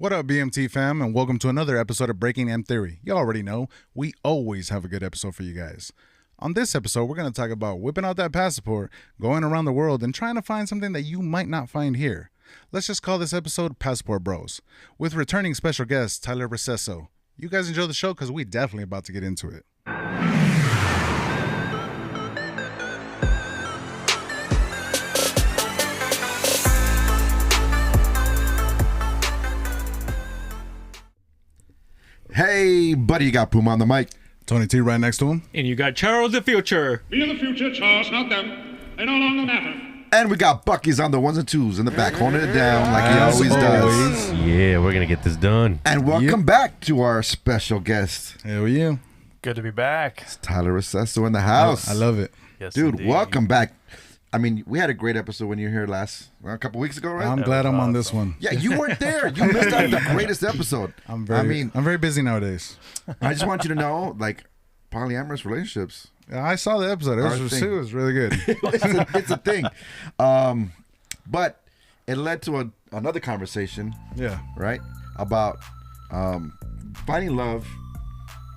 What up, BMT fam, and welcome to another episode of Breaking M Theory. You already know, we always have a good episode for you guys. On this episode, we're going to talk about whipping out that passport, going around the world, and trying to find something that you might not find here. Let's just call this episode Passport Bros, with returning special guest Tyler Recesso. You guys enjoy the show because we definitely about to get into it. Hey, buddy, you got Puma on the mic. Tony T right next to him. And you got Charles the Future. We are the future, Charles, not them. They no longer matter. And we got Bucky's on the ones and twos in the back, holding it down like he always does. Yeah, we're going to get this done. And welcome back to our special guest. Hell yeah. Good to be back. It's Tyler Recesso in the house. I love it. Yes, Dude, indeed. welcome back. I mean, we had a great episode when you were here a couple weeks ago, right? I'm glad I'm on this one. Yeah, you weren't there. You missed out on the greatest episode. I'm very busy nowadays. I just want you to know, like, polyamorous relationships. I saw the episode. It was really good. it's a thing. But it led to another conversation, Yeah. right? About finding love,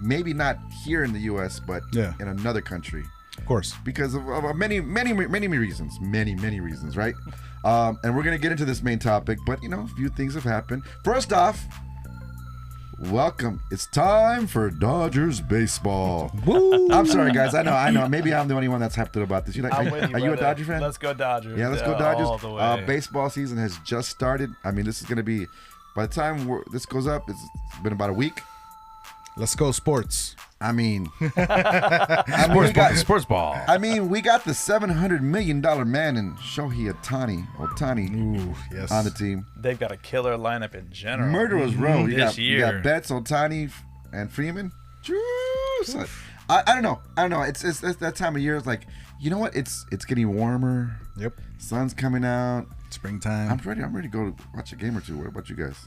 maybe not here in the U.S., but Yeah. in another country. Of course. Because of many reasons. Many reasons, right? And we're going to get into this main topic, but, a few things have happened. First off, welcome. It's time for Dodgers baseball. Woo! I'm sorry, guys. I know. Maybe I'm the only one that's hyped up about this. I'm with you, are you a brother. Dodger fan? Let's go Dodgers. Yeah, let's go Dodgers. All the way. Baseball season has just started. I mean, this is going to be, by the time this goes up, it's been about a week. Let's go sports. I mean, we got Sports ball. I mean, we got the $700 million man in Shohei Ohtani Ooh, yes. on the team. They've got a killer lineup in general. Murderer's row. You This got year. Betts, Ohtani, and Freeman. Jeez. I don't know. It's that time of year. It's like, you know what? It's getting warmer. Yep. Sun's coming out. Springtime. I'm ready to go watch a game or two. What about you guys?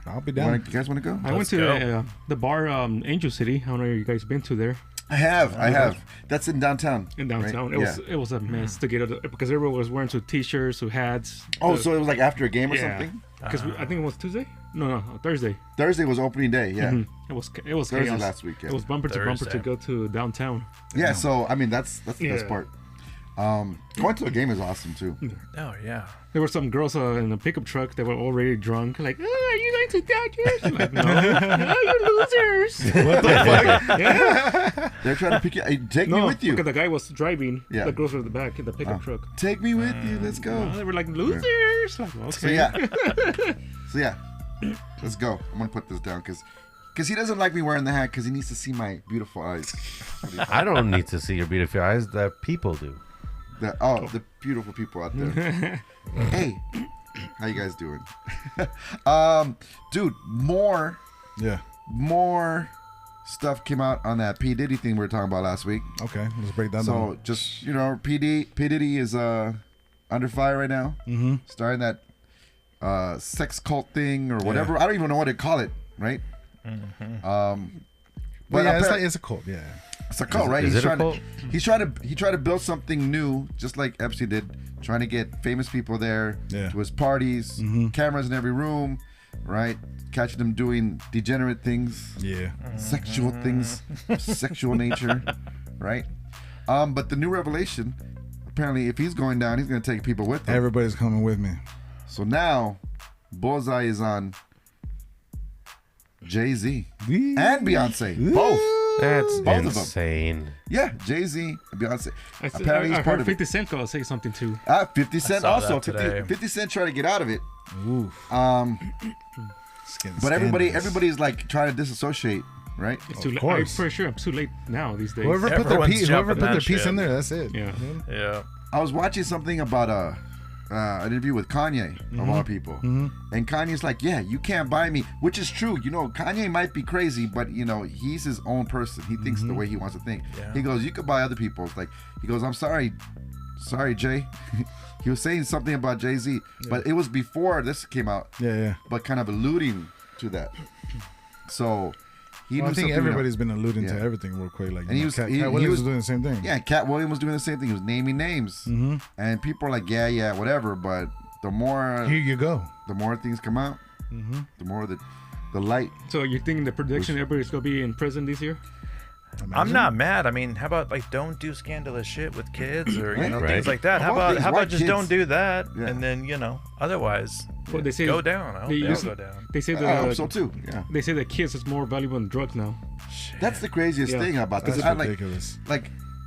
I'll be You down. guys want to go? I went to the bar Angel City. I don't know if you guys been to there I have. That's in downtown. in downtown. Right? It was a mess to get out because everyone was wearing some t-shirts, some hats. Oh, so it was like after a game or something? Because I think it was Tuesday. No, Thursday. Thursday was opening day. Yeah. It was Thursday chaos. last week. Yeah. It was bumper to bumper Thursday. to go to downtown. Yeah. So I mean, that's the best Yeah. part. Going to a game is awesome too. Oh, yeah. There were some girls in a pickup truck that were already drunk. Like, oh, are you going to Dodgers? I'm like, no, you're losers. What the fuck? Yeah. They're trying to pick you. Hey, take me No, with you. because the guy was driving. Yeah. The girls were at the back in the pickup truck. Take me with you. Let's go. They were like, losers. Like, okay. So yeah. So yeah. Let's go. I'm gonna put this down because he doesn't like me wearing the hat because he needs to see my beautiful eyes. I don't need to see your beautiful eyes. The people do. The beautiful people out there. Hey, how you guys doing? Dude, more stuff came out on that P Diddy thing we were talking about last week. Okay, let's break that So down. just P Diddy is under fire right now. Mm-hmm. Starting that sex cult thing or whatever. I don't even know what to call it. Right. But yeah, it's a cult. Yeah. It's a cult, right? Is it a cult? He's trying to build something new, just like Epstein did, trying to get famous people there to his parties, cameras in every room, right? Catching them doing degenerate things, Yeah. sexual things, sexual nature, right? But the new revelation, apparently, if he's going down, he's going to take people with him. Everybody's coming with me. So now, bullseye is on Jay-Z and Beyonce, both. That's Both of them. insane. Yeah, Jay-Z and Beyonce. I Apparently, he's heard part of 50 it. Cent go say something too. 50 Cent saw also. that today. 50 Cent trying to get out of it. Oof. But everybody's like trying to disassociate, right? It's too late. I'm course. pretty sure I'm too late now these days. Whoever put Everyone's their jumping that piece shit. in there, that's it. Yeah. Yeah. I was watching something about an interview with Kanye, of all people. And Kanye's like, yeah, you can't buy me, which is true. Kanye might be crazy, but, he's his own person. He thinks the way he wants to think. Yeah. He goes, you could buy other people. He goes, I'm sorry, Jay. He was saying something about Jay-Z, but it was before this came out, Yeah. but kind of alluding to that. So he Well, I knew think something, everybody's been alluding to Yeah. everything real quick. Like, And he was- Cat he Williams was- was doing the same thing. Yeah, Cat Williams was doing the same thing. He was naming names, and people are like, yeah, whatever. But the more Here you go. things come out, The more the light. So you think the prediction everybody's gonna be in prison this year? I'm not mad. I mean, how about like don't do scandalous shit with kids or you know Right. things like that? How How about about these how white about just kids? don't do that? Yeah. And then otherwise Well, they say go down. I hope they they'll use- go down. They say I hope the so too. Yeah. they say that kids is more valuable than drugs now That's the craziest Yeah. thing about this. That's I like ridiculous.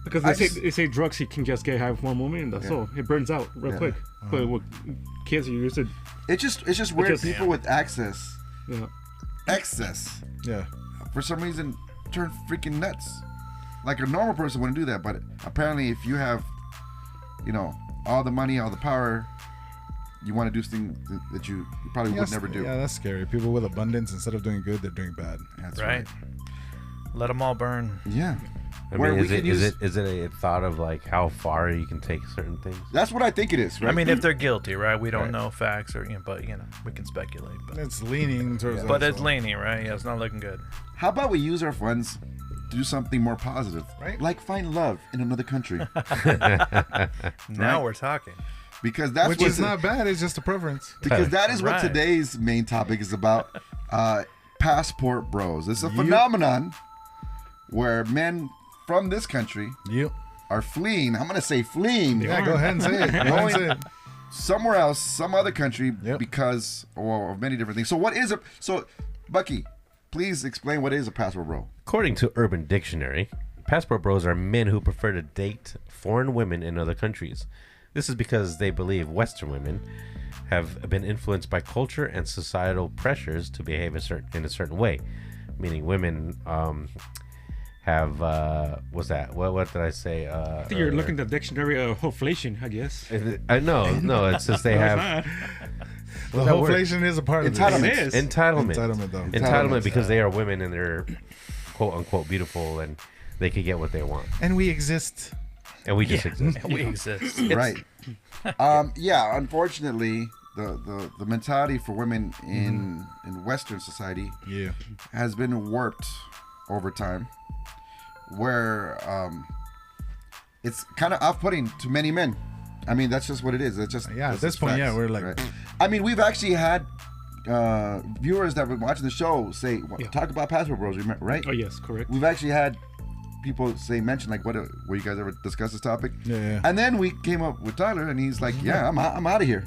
because I they just- say drugs you can just get high for one moment and that's all. It burns out real Yeah. quick. But with kids you use it. it's just weird. Because- People with access, Yeah. excess, Yeah. for some reason turn freaking nuts. Like a normal person wouldn't do that, but apparently if you have, all the money, all the power, you want to do things that you probably would Yes, never do. Yeah, that's scary. People with abundance, instead of doing good, they're doing bad. That's Right. Let them all burn. Yeah. I Where mean, we is it can is use- it is it a thought of like how far you can take certain things? That's what I think it is, right? I mean, if they're guilty, right? We don't Right. know facts or but we can speculate. But, It's leaning towards that. but it's so- leaning, right? Yeah, it's not looking good. how about we use our funds to do something more positive, Right. like find love in another country, Now we're talking. because that's Which what is not bad. It's just a preference. because that is what Right. today's main topic is about. Passport bros. It's a phenomenon where men from this country Yep. are fleeing. I'm gonna say fleeing. Yeah, go ahead and say it. Go ahead and say it. Somewhere else, some other country, Yep. because of many different things. So what is Bucky? Please explain what is a passport bro. According to Urban Dictionary, passport bros are men who prefer to date foreign women in other countries. This is because they believe Western women have been influenced by culture and societal pressures to behave in a certain way. Meaning women have what did I say? I think you're looking at the dictionary of inflation, I guess. I know, no, it's just they have The that whole word? inflation is a part of Entitlement. this. It is. entitlement. Entitlement, though. Entitlement because they are women and they're quote unquote beautiful and they could get what they want. And we exist. And we just exist. We exist. Right. Yeah. Unfortunately, the mentality for women in Western society Yeah. has been warped over time, where it's kind of off-putting to many men. I mean, that's just what it is. It's just Yeah, at it's this just point, facts, yeah, we're like- right? I mean, we've actually had viewers that were watching the show say, Yeah. talk about passport bros, remember, right? Oh yes, correct. We've actually had people mention like, were you guys ever discuss this topic? Yeah, yeah. And then we came up with Tyler, and he's like, yeah, I'm out of here.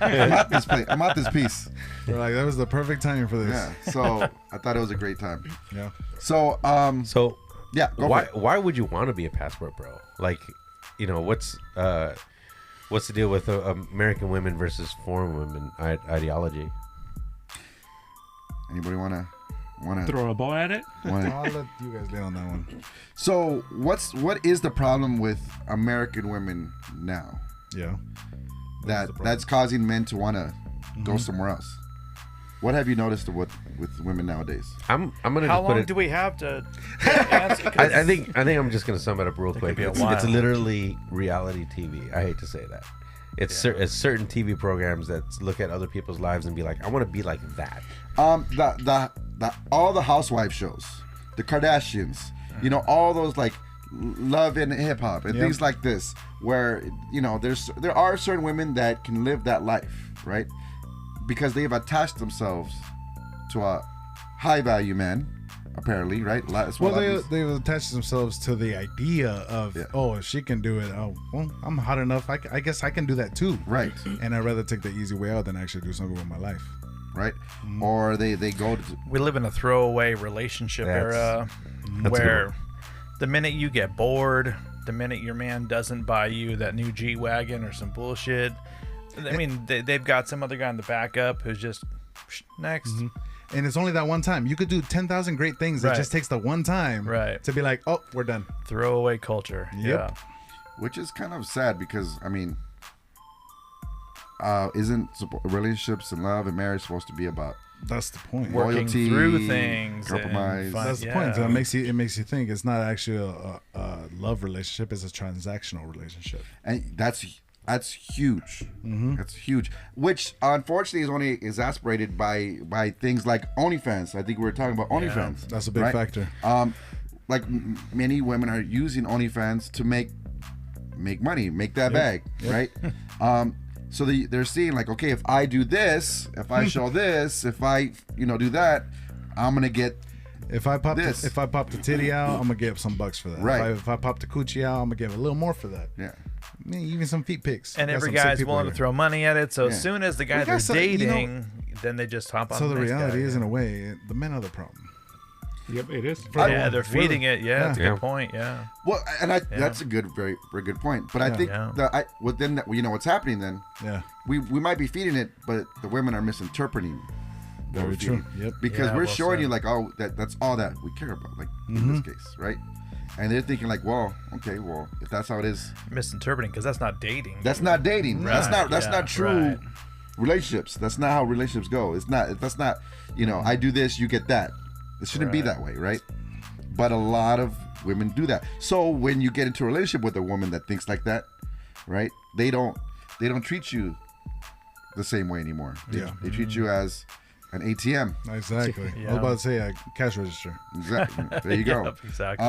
I'm out this place. I'm out this piece. We're like, that was the perfect timing for this. Yeah. So I thought it was a great time. Yeah. So So yeah, go for it. why would you want to be a passport bro? Like, what's the deal with American women versus foreign women ideology? Anybody wanna Throw a ball at it. I'll let you guys lay on that one. So what is the problem with American women now Yeah. that's causing men to want to go somewhere else? What have you noticed with women nowadays? I'm gonna How just put long it. do we have to answer? I think I'm just gonna sum it up real quick. be a It's while. literally reality TV. I hate to say that. It's certain TV programs that look at other people's lives and be like, I want to be like that. The all the housewife shows, the Kardashians, all those like Love and Hip Hop and Yep. things like this, where there are certain women that can live that life, right? Because they've attached themselves to a high value man, apparently, right? That's what Well, they've attached themselves to the idea of, Yeah. oh, if she can do it, oh, well, I'm hot enough. I guess I can do that too. right, And I'd rather take the easy way out than actually do something with my life. right, or they go to We live in a throwaway relationship That's era a where the minute you get bored, the minute your man doesn't buy you that new G-Wagon or some bullshit, I mean, they've got some other guy in the backup who's just next. And it's only that one time. You could do 10,000 great things. It Right. just takes the one time Right. to be like, oh, we're done. Throwaway culture. Yep. Yeah. which is kind of sad because I mean, isn't relationships and love and marriage supposed to be about That's the point. Work. Working Loyalty, through things. and compromise. fun- That's the yeah. point. So it makes you think it's not actually a love relationship. It's a transactional relationship. and that's huge. That's huge. Which unfortunately is only exasperated by things like OnlyFans. I think we were talking about OnlyFans. That's a big right? factor. Like many women are using OnlyFans to make money, make that bag, right? So they're seeing like, okay, if I do this, if I show this, if I do that, I'm gonna get If I pop this. if I pop the titty out, I'm gonna give some bucks for that. Right. If I pop the coochie out, I'm gonna give a little more for that. Yeah. I mean, even some feet pics. And Got every some sick guy's people willing to here. throw money at it. So Yeah. as soon as the guy they're guess so, you know- dating, then they just hop on. So the next reality guy. is, in a way, the men are the problem. Yep, it is. Yeah, they're feeding it. Yeah, that's a Yeah. good point. Yeah. Well, and that's a very good point. But I think Yeah. what's happening then? Yeah. We might be feeding it, but the women are misinterpreting. what Very we're true. feeding. Yep. Because Yeah, we're well showing said. you like, oh, that's all that we care about, like in Mm-hmm. this case, right? And they're thinking like, well, okay, well, if that's how it is, Misinterpreting because that's not dating. that's not dating. That's Right, not yeah, true right. relationships. That's not how relationships go. That's not, I do this, you get that. It shouldn't be Right. that way, right? But a lot of women do that. So when you get into a relationship with a woman that thinks like that, right? They don't treat you the same way anymore. Yeah. They treat you as an ATM. Exactly. I Yeah. was about to say a cash register. Exactly. There you go. Yep, exactly.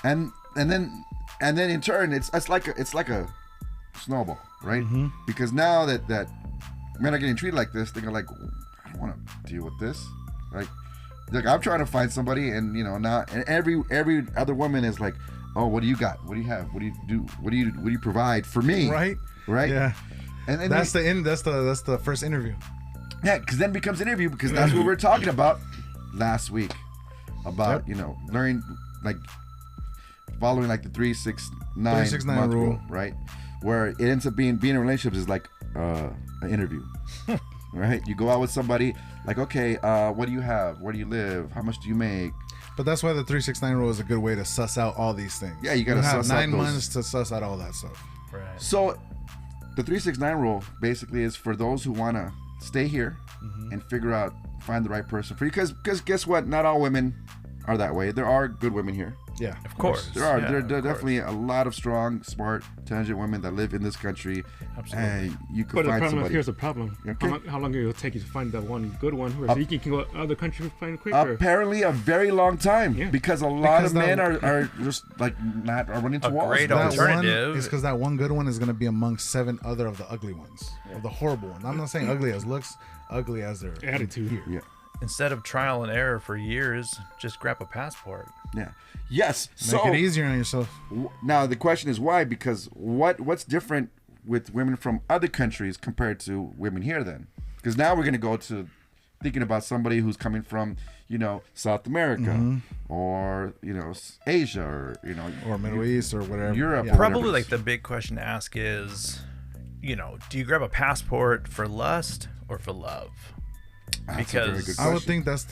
And then in turn it's like a snowball, right? Because now that men are getting treated like this, they're like, I don't want to deal with this, right? Like I'm trying to find somebody, and now and every other woman is like, oh, what do you got? What do you have? What do you do? What do you provide for me? Right? Right? Yeah. And That's the first interview. yeah, because then it becomes an interview, because that's what we were talking about last week about learning, like following like the 369 369 month rule. right? Where it ends up being in relationships is like an interview, right? You go out with somebody, like, okay, what do you have? Where do you live? How much do you make? But that's why the 369 rule is a good way to suss out all these things. Yeah, you gotta have suss out 9 those- months to suss out all that stuff. right. So the 369 rule basically is for those who want to stay here and find the right person for you, because guess what? Not all women are that way. There are good women here. Yeah. Of course. There are. Yeah, there of are course. definitely a lot of strong, smart, intelligent women that live in this country. Absolutely. And you can But the find problem, somebody. here's the problem. Okay. How long will it take you to find that one good one? Whereas you can go to other countries and find quicker. Apparently, a very long time, Yeah. because a lot Because of men that- are just like not are running into A walls. great That alternative. one is because that one good one is going to be amongst 7 other of the ugly ones, of the horrible ones. I'm not saying ugly as looks, ugly as their Attitude. here. Yeah. Instead of trial and error for years, just grab a passport. Yeah. Yes. Make So it easier on yourself. now the question is why? Because what's different with women from other countries compared to women here then? Because now we're going to go to thinking about somebody who's coming from, South America or, Asia or, Or Middle East or whatever. Europe. Yeah. Probably whatever. like the big question to ask is, do you grab a passport for lust or for love? That's a very Because good I would question. think that's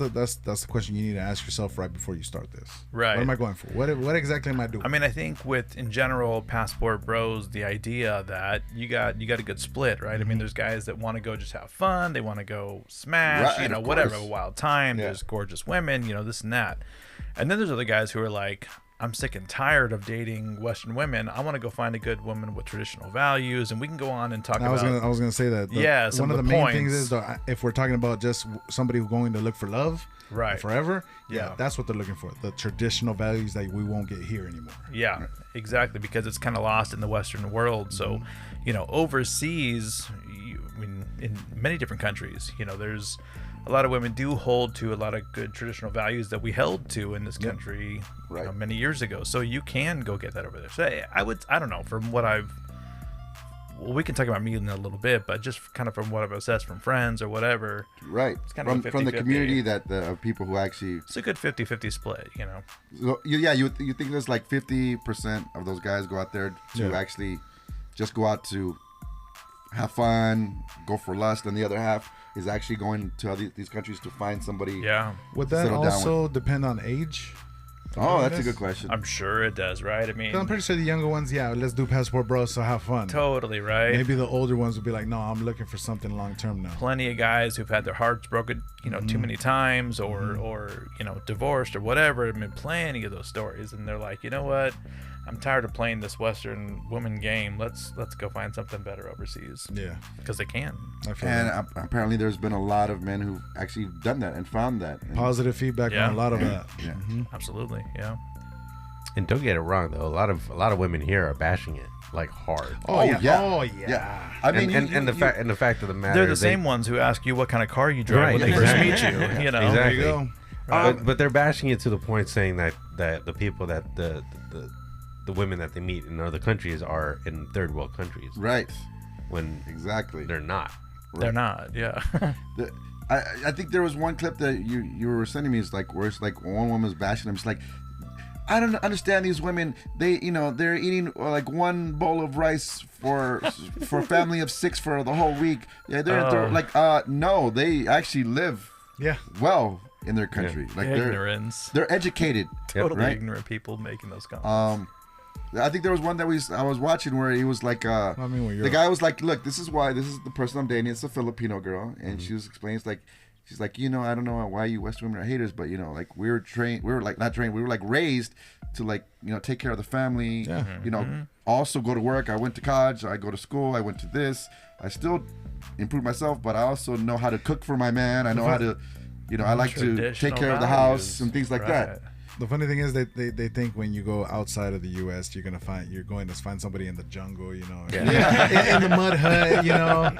the question you need to ask yourself right before you start this. Right. What am I going for? What exactly am I doing? I mean, I think in general passport bros, the idea that you got a good split, right? I mean, there's guys that want to go just have fun, they want to go smash, Right, of whatever, course. a wild time. Yeah. There's gorgeous women, this and that. And then there's other guys who are like, I'm sick and tired of dating Western women. I want to go find a good woman with traditional values, and we can go on and talk I was about. gonna say that. Yeah, some one of of the the main things points. is if we're talking about just somebody who's going to look for love, Right. forever. Yeah. That's what they're looking for. The traditional values that we won't get here anymore. Yeah, exactly, because it's kind of lost in the Western world. So, overseas, in many different countries, there's a lot of women do hold to a lot of good traditional values that we held to in this country Right. many years ago. So you can go get that over there. So I don't know, from what we can talk about me in a little bit, but just kind of from what I've assessed from friends or whatever, Right. kind of a From the 50-50. community of people who actually. it's a good 50-50 split, So, you think there's like 50% of those guys go out there to Yeah. actually just go out to have fun, go for lust, and the other half is actually going to these countries to find somebody. Yeah. Would that Settle down also depend on age? Oh, that's a Yes. good question. I'm sure it does, right? I mean, 'Cause I'm pretty sure the younger ones, let's do passport bros, so have fun. totally, right? Maybe the older ones would be like, no, I'm looking for something long term now. Plenty of guys who've had their hearts broken, too many times, or divorced or whatever. I mean, plenty of those stories, and they're like, you know what? I'm tired of playing this Western woman game. Let's go find something better overseas, Yeah, because they can. I feel And that. apparently, there's been a lot of men who've actually done that and found that. And- Positive feedback Yeah. on a lot of that. Yeah. Absolutely, yeah. And don't get it wrong though, a lot of women here are bashing it. like hard. Oh yeah. I mean, And the fact of the matter, They're the is same ones who ask you what kind of car you drive when they Right, first exactly. meet you. You know, There Exactly. you go. But they're bashing it to the point, saying that the people that the women that they meet in other countries are in third world countries, right, when exactly. they're not. they're not. Yeah. I think there was one clip that you were sending me. Is like where it's like one woman's bashing them. It's like, I don't understand these women. They're eating like one bowl of rice for a family of 6 for the whole week. Yeah, they're like no, they actually live Yeah. well in their country. Like Ignorance. they're educated. Totally right? ignorant people making those comments. I think there was one that I was watching where he was like, the guy was like, look, this is the person I'm dating. It's a Filipino girl, and she was explaining, she's like, I don't know why you West women are haters, but like we were like raised to like take care of the family. Also go to work. I went to college. I go to school. I went to this. I still improve myself, but I also know how to cook for my man. I know how to, I like to take Traditional care of the house values. and things like Right. that. The funny thing is they think when you go outside of the U.S. you're going to find somebody in the jungle, in the mud hut,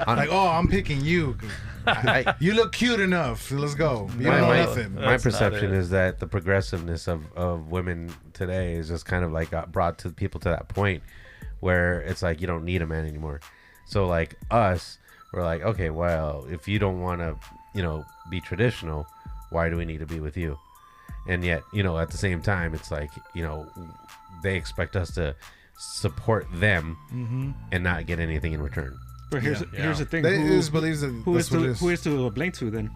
like, oh, I'm picking you. 'Cause you look cute enough. Let's go. You don't know nothing. My That's not perception it. is that the progressiveness of women today is just kind of like brought to people to that point where it's like you don't need a man anymore. So like us, we're like, okay, well, if you don't want to, be traditional, why do we need to be with you? And yet, at the same time, it's like, they expect us to support them and not get anything in return. But here's the thing. They Who just believes that who that's is what it to is. who is to blame to then?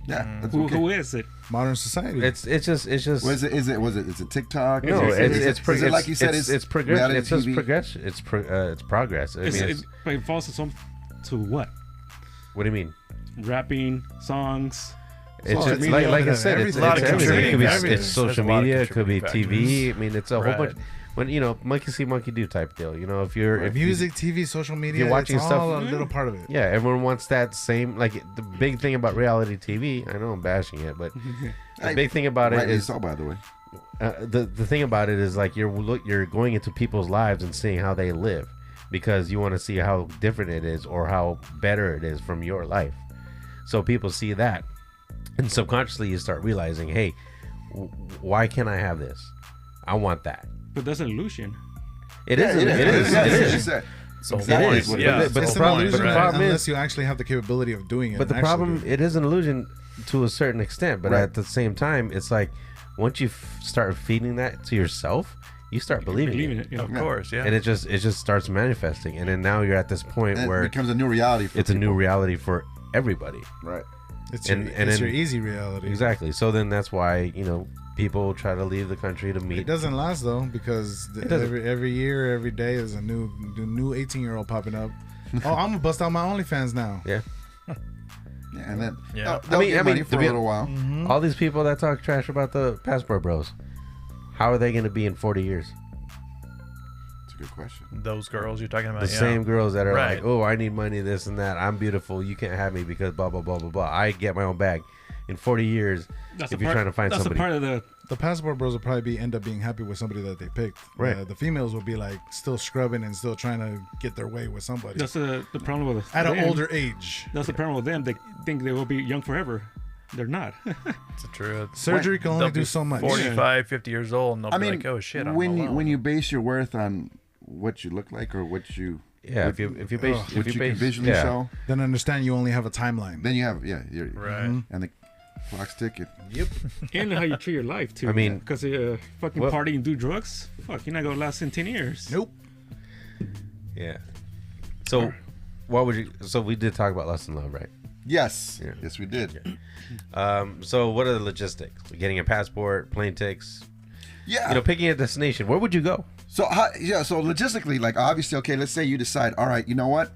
Yeah, that's Who okay. who is it? Modern society. It's just Was it TikTok? no, Is it it's like you said? it's progress. reality It's just TV? progression. It's progress. I mean, But it falls to what? what do you mean? Rapping, songs. It's Social just media, like I said, it's everything. A lot of everything. It could be contributing it's factors. social There's a lot of media, it could be contributing TV. I mean, it's a whole Right. bunch. When monkey see, monkey do type deal. If you're Music, TV, social media. you're watching it's stuff- all a little part of it. yeah, everyone wants that same. Like the big thing about reality TV. I know I'm bashing it, but the big thing about it Rightly is so, by the way. the thing about it is like you're going into people's lives and seeing how they live because you want to see how different it is or how better it is from your life. So people see that, and subconsciously you start realizing, hey, why can't I have this? I want that. But that's an illusion. It is. It is. That's It what she is. said. So It is. what it yeah. is. But It's the an problem, illusion but the problem unless is, you actually have the capability of doing it. but the and actually problem, do it. it is an illusion to a certain extent. But Right. at the same time, it's like once you start feeding that to yourself, you start believing it. Yeah. Of course, yeah. And it just starts manifesting, and then now you're at this point And it where becomes a new reality. For it's a new people. reality for everybody. Right. It's and- your, and it's then- your easy reality. Exactly. So then that's why people try to leave the country to It meet. doesn't last though because doesn't. every year, every day is a new 18-year-old popping up. Oh, I'm gonna bust out my OnlyFans now. Yeah. Yeah, and then Yeah. they'll get money to for a be- little while. All these people that talk trash about the passport bros, how are they going to be in 40 years? That's a good question. Those girls you're talking about. The yeah. same girls that are Right. like, oh, I need money, this and that. I'm beautiful. You can't have me because blah, blah, blah, blah, blah. I get my own bag. In 40 years, if you're trying to find that's somebody. a part of the. The passport bros will probably end up being happy with somebody that they picked. Right. The females will be like still scrubbing and still trying to get their way with somebody That's the problem with at an them. older age. That's the problem with them. They think they will be young forever. They're not. It's the truth. Surgery can only They'll do be so much. 45, 50 years old, and they'll I be mean, like, oh shit, I'm when alone. you base your worth on what you look like or what you Yeah, if you base, if what you you base, can visually yeah. show, Then understand you only have a timeline. then you have you're Right. and the clock's ticking. Yep. And how you treat your life too. I mean- because fucking What- party and do drugs. Fuck, you're not gonna last in 10 years. Nope. Yeah. So, what would you? So we did talk about lust and love, right? Yes, Yeah. yes, we did. So what are the logistics? Getting a passport, plane tickets, Yeah. picking a destination. Where would you go? So so logistically, like obviously, okay, let's say you decide, all right, you know what?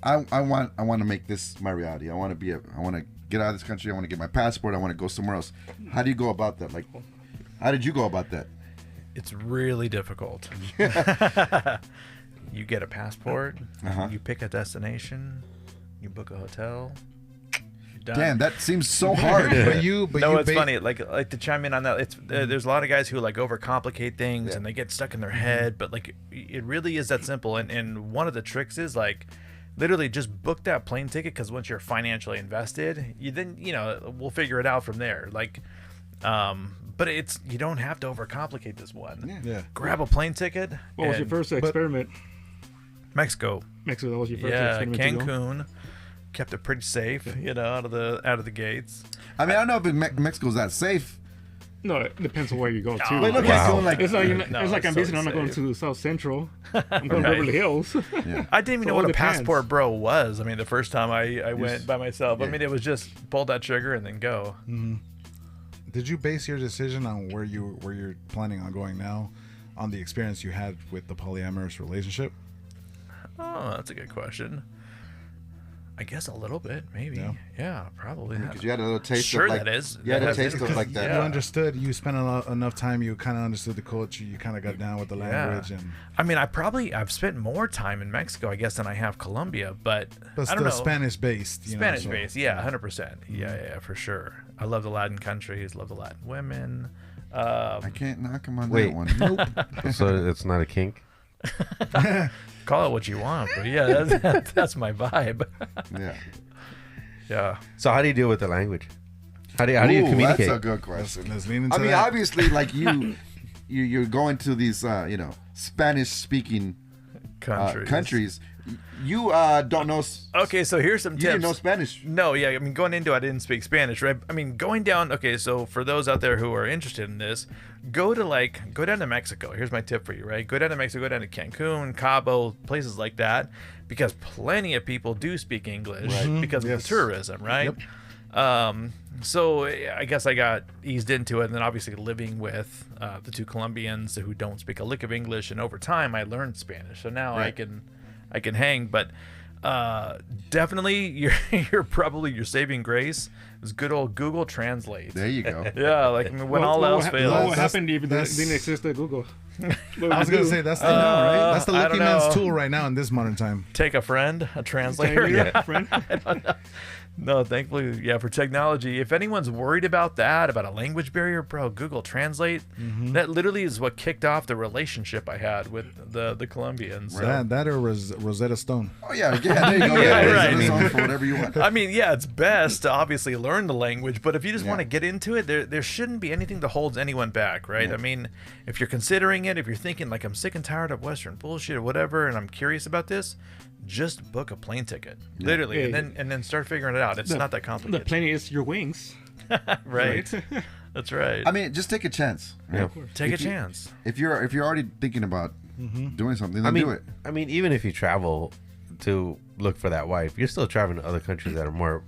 I want to make this my reality. I want to get out of this country. I want to get my passport. I want to go somewhere else. How do you go about that? Like, how did you go about that? It's really difficult. You get a passport, Uh-huh. you pick a destination, you book a hotel. done. Damn, that seems so hard. But No, it's funny. Like to chime in on that, it's there's a lot of guys who like overcomplicate things and they get stuck in their head. But like, it really is that simple. And one of the tricks is like, literally just book that plane ticket, because once you're financially invested, we'll figure it out from there. Like, but you don't have to overcomplicate this one. Yeah. Grab a plane ticket. What was your and- first experiment? Mexico. Mexico, that was your first Yeah, experiment. to go? Cancun. Kept it pretty safe, out of the gates. I mean, I don't know if Mexico's that safe. No, it depends on where you go to. Wait, look Wow. at like It's like, No, it's like I'm so basically not going safe. to South Central. I'm going Right. to Beverly Hills. I didn't even So know all what a depends. passport bro was. I mean, the first time I went by myself, I yeah. mean, it was just pull that trigger and then go. Did you base your decision on where you're planning on going now, on the experience you had with the polyamorous relationship? Oh, that's a good question. I guess a little bit, maybe. Yeah, probably. because you had a little taste Sure, of like that is. you had that a has taste of influence. like that. You understood. You spent enough time. You kind of understood the culture. You kind of got down with the language, and I mean, I've spent more time in Mexico, I guess, than I have Colombia, but I still don't know. Spanish based. Spanish based, yeah, 100%. Yeah, for sure. I love the Latin countries, love the Latin women. I can't knock him on Wait. that one. Nope. So it's not a kink. Call it what you want, but yeah, that's my vibe. Yeah. Yeah. So how do you deal with the language? How do you Ooh, communicate? That's a good question. Let's lean into I mean, that. obviously, like you're going to these, Spanish-speaking countries. You don't know. Okay, so here's some You tips. didn't know Spanish. No, yeah, I mean, going into it, I didn't speak Spanish, right? I mean, going down, okay, so for those out there who are interested in this, go down to Mexico. Here's my tip for you, right? Go down to Mexico, go down to Cancun, Cabo, places like that, because plenty of people do speak English because of the tourism, right? So I guess I got eased into it, and then obviously living with the two Colombians who don't speak a lick of English, and over time I learned Spanish, so now I can hang. But definitely your probably your saving grace is good old Google Translate. There you go. Yeah, like I mean, when all else fails. What happened if it didn't exist at Google? I was gonna say that's the right? That's the I lucky don't man's know. tool right now in this modern time. Take a friend, a translator. Yeah, friend. No, thankfully, yeah, for technology. If anyone's worried about that, about a language barrier, bro, Google Translate. That literally is what kicked off the relationship I had with the Colombians. So. That or Rosetta Stone. Oh yeah, there you go. Yeah, Yeah, right. it's on for whatever you want. I mean, yeah, it's best to obviously learn the language, but if you just want to get into it, there shouldn't be anything that holds anyone back, right? I mean, if you're considering it, if you're thinking like I'm sick and tired of Western bullshit or whatever, and I'm curious about this, just book a plane ticket, literally, Yeah. and then start figuring it out. It's not that The complicated, plane is your wings. right? That's right. I mean, just take a chance. Right? Take a if you- chance. If you're already thinking about doing something, then do it. I mean, even if you travel to look for that wife, you're still traveling to other countries that are more,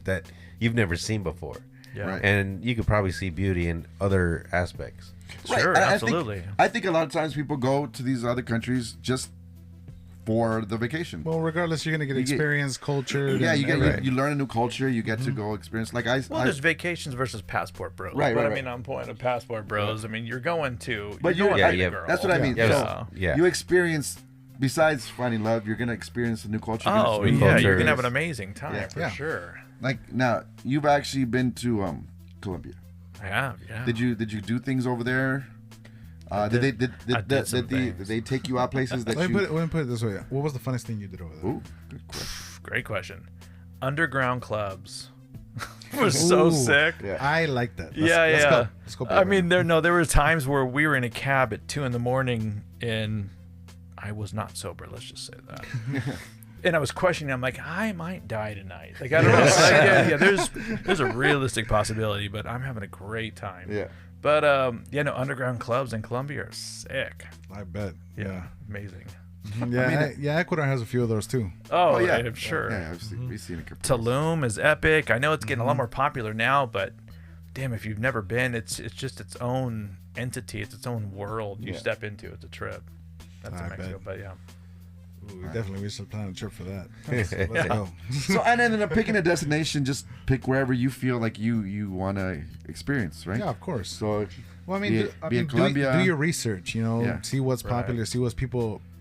that you've never seen before. Yeah, Right. And you could probably see beauty in other aspects. sure, and absolutely. I think a lot of times people go to these other countries just for the vacation. Well, regardless, you're gonna get get- experience, culture. Yeah, and you get everything. you learn a new culture. You get to go experience. Like Well, there's vacations versus passport bros. Right, But right, I mean, right. on point of passport bros, I mean, you're going to. But you're you- going yeah, to yeah, the girl. that's what I mean. Yeah, So yeah. you experience. Besides finding love, you're gonna experience a new culture. You're gonna Oh experience yeah, culture. you're gonna have an amazing time Yeah. for Yeah. sure. Like now, you've actually been to Colombia. I have, yeah. Did you do things over there? Did I did some did things. they take you out places that Let you? me put it this way. What was the funniest thing you did over there? Ooh, good question. Great question. Underground clubs was so Ooh. sick. Yeah. I like that. Yeah. Go. Let's go. I mean, there were times where we were in a cab at 2 a.m. and I was not sober. Let's just say that. And I was questioning. I'm like, I might die tonight. Like I don't know. Like, there's a realistic possibility, but I'm having a great time. Yeah. But underground clubs in Colombia are sick. I bet. Yeah. Amazing. Yeah. Ecuador has a few of those too. Oh, yeah. I'm sure. Yeah, we've seen a couple. Tulum is epic. I know it's getting a lot more popular now, but damn, if you've never been, it's just its own entity. It's its own world you step into. It's a trip. That's in I Mexico, bet. but yeah. Ooh, definitely, we should plan a trip for that. Let's go. So and then picking a destination, just pick wherever you feel like you want to experience, right? Yeah, of course. So Well, I mean, be do, it- I be mean it Colombia. do your research. Yeah. See what's popular. See what's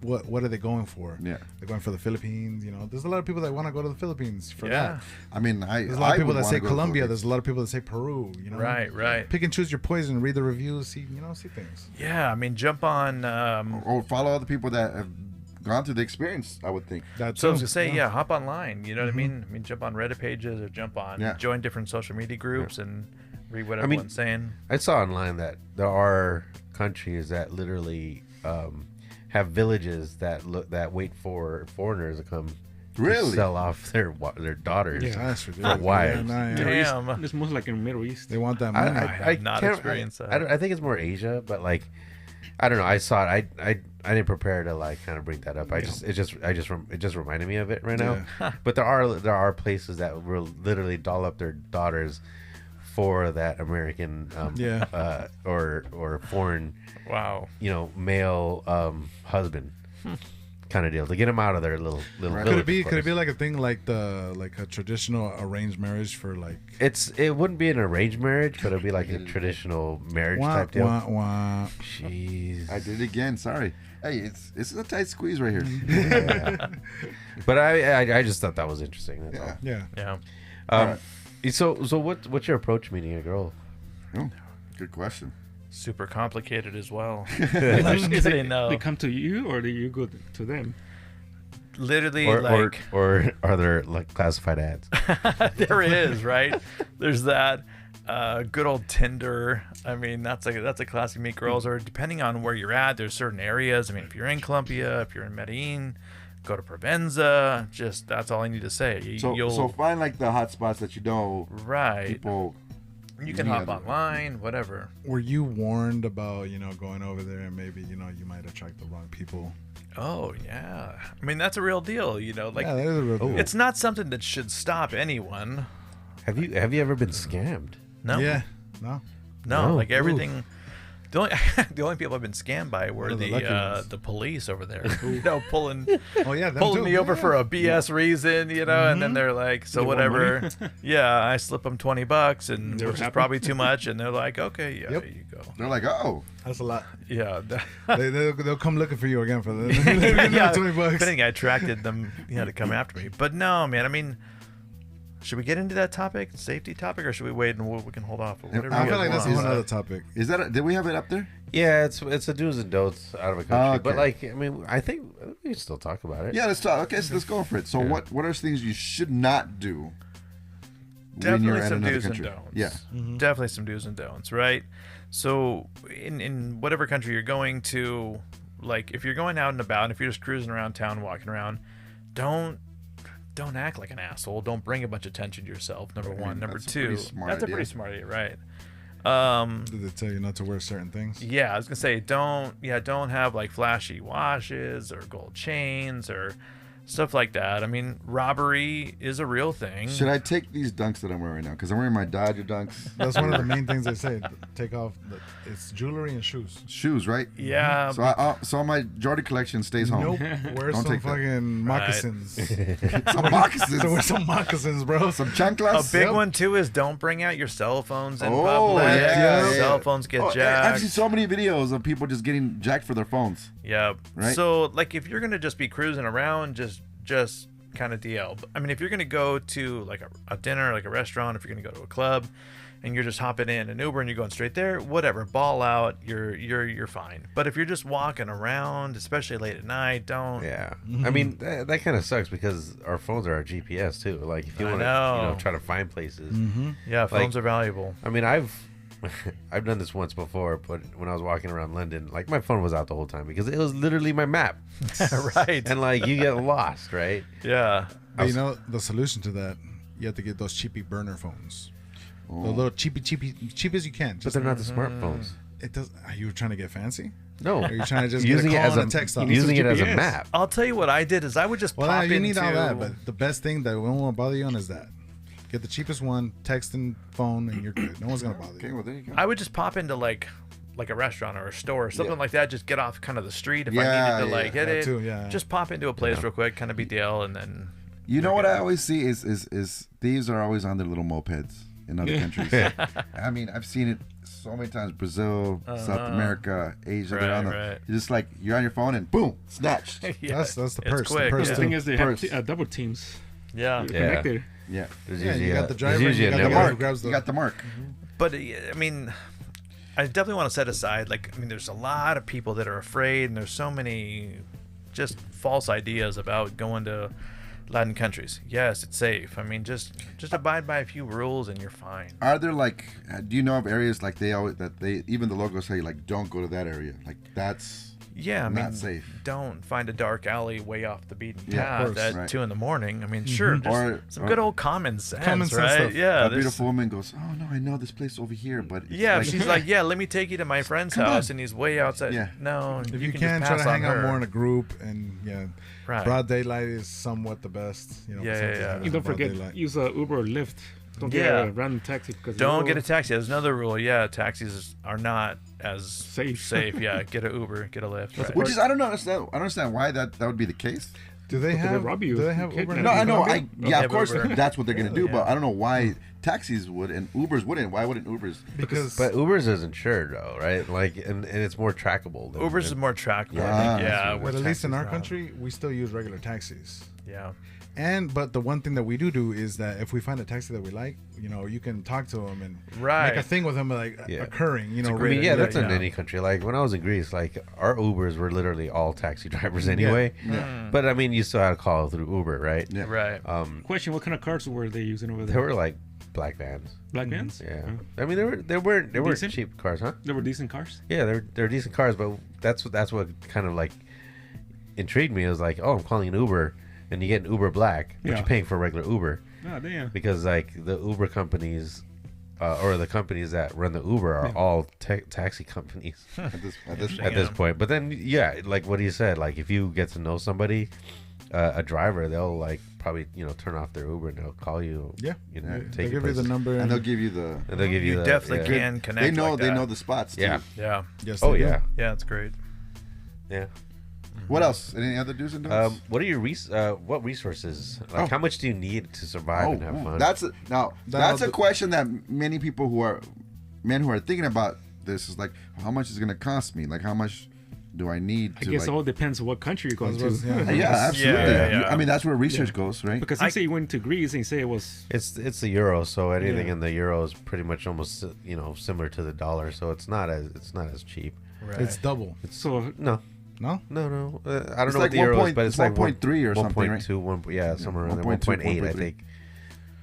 what are they going for? Yeah. They're going for the Philippines. You know, there's a lot of people that want to go to the Philippines for that. I mean, There's a lot of people would that say wanna go to Colombia. Philippines. There's a lot of people that say Peru. You know, Right. Pick and choose your poison. Read the reviews. See things. Yeah, I mean, jump on. Or follow other people that have gone through the experience, I would think. That's So I was gonna say, yeah, hop online. You know what I mean? I mean, jump on Reddit pages or jump on, Yeah. join different social media groups and read what I mean, everyone's saying. I saw online that there are countries that literally have villages that wait for foreigners to come Really? to sell off their daughters That's for ridiculous. wives. Damn. It's most like in the Middle East. They want that money. I have not can't- experienced that. I think it's more Asia, but like I don't know. I saw it. I didn't prepare to like kind of bring that up. It just reminded me of it right now. But there are places that will literally doll up their daughters for that American or foreign Wow. male husband kind of deal to get them out of their little Right. village. Could it be like a thing like a traditional arranged marriage for like It wouldn't be an arranged marriage, but it'd be like a traditional marriage type deal. wah. Jeez. I did it again. Sorry. Hey, it's a tight squeeze right here. But I just thought that was interesting. That's all. Yeah. Yeah. Yeah. So what's your approach meeting a girl? Oh, good question. Super complicated as well. Is Say it, no. They come to you or do you go to them? Literally, Or, like or are there like classified ads? there is, right? There's that. Good old Tinder. I mean, that's a classic meet girls. Or depending on where you're at, there's certain areas. I mean, if you're in Colombia, if you're in Medellin, go to Provenza. Just that's all I need to say. So find like the hot spots that you know right. people. You can hop online, whatever. Were you warned about going over there and maybe you might attract the wrong people? Oh yeah. I mean, that's a real deal. Like Yeah, that is a real deal. it's not something that should stop anyone. Have you ever been scammed? No. Yeah. No. No, No. like everything. The only people I've been scammed by were One of the lucky ones. the police over there. pulling Oh yeah. them pulling too. me over Yeah. for a BS reason, and then they're like, so They want whatever. money? Yeah, I slip them $20, and They were which is happy? probably too much, and they're like, okay, yeah, Yep. there you go. They're like, oh, That's a lot. Yeah, They'll come looking for you again for the yeah. $20. If anything, I attracted them, to come after me. But no, man. I mean, should we get into that topic, safety topic, or should we wait and we can hold off? Whatever I you feel guys like that's a want. whole other topic. is that? Did we have it up there? Yeah, it's a do's and don'ts out of a country. Okay. But like, I mean, I think we can still talk about it. Yeah, let's talk. Okay, so let's go for it. So what are things you should not do when Definitely you're at some another do's and country? don'ts. Yeah. Definitely some do's and don'ts, right? So in whatever country you're going to, like if you're going out and about, and if you're just cruising around town, walking around, don't act like an asshole. Don't bring a bunch of attention to yourself. Number one. Number that's a two. pretty smart That's a idea. pretty smart idea, right? Did they tell you not to wear certain things? Yeah, I was gonna say don't have like flashy watches or gold chains or stuff like that. I mean, robbery is a real thing. Should I take these dunks that I'm wearing right now? Because I'm wearing my Dodger dunks. That's one of the main things they say. Take off. It's jewelry and shoes. Shoes, right? Yeah. So my Jordan collection stays home. Nope. Wear Don't some take that. fucking moccasins. Some moccasins. So wear some moccasins, bro. Some A chanclas. big one too is don't bring out your cell phones in Oh, public. yeah. Cell phones get Oh, I've jacked. seen so many videos of people just getting jacked for their phones. Yeah. Right? So like if you're gonna just be cruising around, just kind of DL. I mean, if you're gonna go to like a dinner, like a restaurant, if you're gonna go to a club, and you're just hopping in an Uber and you're going straight there, whatever, ball out, you're fine. But if you're just walking around, especially late at night, don't. Yeah, I mean that kind of sucks because our phones are our GPS too. Like if you I want to, know. try to find places. Yeah, phones Like- are valuable. I mean, I've done this once before, but when I was walking around London, like my phone was out the whole time because it was literally my map, Right. and like you get lost, right? Yeah. But the solution to that, you have to get those cheapy burner phones. The little cheap as you can. But Just they're not the smartphones. it does. Are you trying to get fancy? No, Are you trying to just using get it a as call a and a text off? using it as a GPS. map. I'll tell you what I did is I would just Well, pop you into. need all that, but the best thing that won't bother you on is that. Get the cheapest one, text and phone, and you're good. No one's gonna bother Okay, you. well there you go. I would just pop into like a restaurant or a store or something Yeah. like that. Just get off kind of the street if Yeah, I needed to like yeah, hit that it. too, yeah. Just pop into a place real quick, kind of BDL, and then You know what I always see is thieves are always on their little mopeds. in other countries. I mean, I've seen it so many times. Brazil, South America, Asia. They're on Right. You're just like, you're on your phone and boom, snatched. Yeah. That's the It's purse. quick, The purse The too. thing is, they have Purse. double teams. Yeah. You're Yeah. connected. Yeah. There's Yeah, usually you a- got the there's driver. usually You a got the network. mark. Mark. Grabs You got the mark. But I mean, I definitely want to set aside, like, I mean, there's a lot of people that are afraid, and there's so many just false ideas about going to Latin countries. Yes, it's safe. I mean, just abide by a few rules and you're fine. Are there like, do you know of areas like even the logos say like, don't go to that area? Like that's Yeah, I not mean, safe. don't find a dark alley way off the beaten Yeah, of path course, at right. 2 a.m. I mean, sure, just Or- some or- good old common sense, Common sense right? stuff. Yeah, A there's- beautiful woman goes, oh no, I know this place over here, but it's Yeah, like, she's like, yeah, let me take you to my friend's Come house, on. and he's way outside. Yeah. No, If you can can, just try pass to on hang out her. more in a group, and Right. broad daylight is somewhat the best. Yeah, besides yeah, just yeah. having You don't broad forget, daylight. use Uber or Lyft. Don't get Yeah. a random taxi because Don't get a taxi. There's another rule. Yeah, taxis are not as Safe. Yeah, get an Uber, get a Lyft. Right. which is I don't understand. I don't understand why that would be the case. Do they Because they have? rob you. Do they have You Uber? kidnap No, you. I know. Colombia? Yeah, Have of course Uber. that's what they're gonna do, Yeah. but I don't know why taxis would and Ubers wouldn't. Why wouldn't Ubers? Because But Uber's is insured though, right? Like, and it's more trackable. Than, Uber's is more trackable. Yeah, I think. that's Yeah, right. where but at least in taxis our not. country, we still use regular taxis. Yeah. But the one thing that we do is that if we find a taxi that we like, you can talk to them and Right. make a thing with them, like Yeah. occurring. a I great mean, yeah, idea, that's in yeah. any country. Like when I was in Greece, like our Ubers were literally all taxi drivers anyway. Yeah. But I mean, you still had to call through Uber, right? Yeah. Right. Question: what kind of cars were they using over They there? were like black vans. Black vans. Yeah. Oh. I mean, they weren't Decent? cheap cars, huh? They were decent cars. Yeah, they're decent cars, but that's what kind of like intrigued me. It was like, oh, I'm calling an Uber, and you get an Uber Black, but Yeah. you're paying for a regular Uber Oh damn. because like the Uber companies. Or the companies that run the Uber are all taxi companies At this at this point. But then, yeah, like what he said, like if you get to know somebody, a driver, they'll like probably turn off their Uber and they'll call you. Yeah. you know, They'll take give you you the places. number, and they'll give you the. And they'll give you. You the, definitely yeah. can connect. They know like they that. know the spots. Too. Yeah. Yeah. Yes, Oh they do. yeah, Yeah, it's great. yeah. What else? Any other do's and don'ts? What are your what resources? Like, Oh. how much do you need to survive and have fun? That's that's a the- question that many people men who are thinking about this is like, how much is it going to cost me? Like, how much do I need I to? guess like, it all depends on what country you're going to. Yeah. yeah, absolutely. Yeah. I mean, that's where research goes, right? Because he said he went to Greece and he said it was It's the euro, so anything Yeah. in the euro is pretty much almost similar to the dollar. So it's not as cheap. Right. It's double. so. No, No, I don't know It's what like the euro 1 is, but it's like 1.3 or something, right? 1.2, yeah, somewhere around there, 1.2, 1.8, I 1.3. think.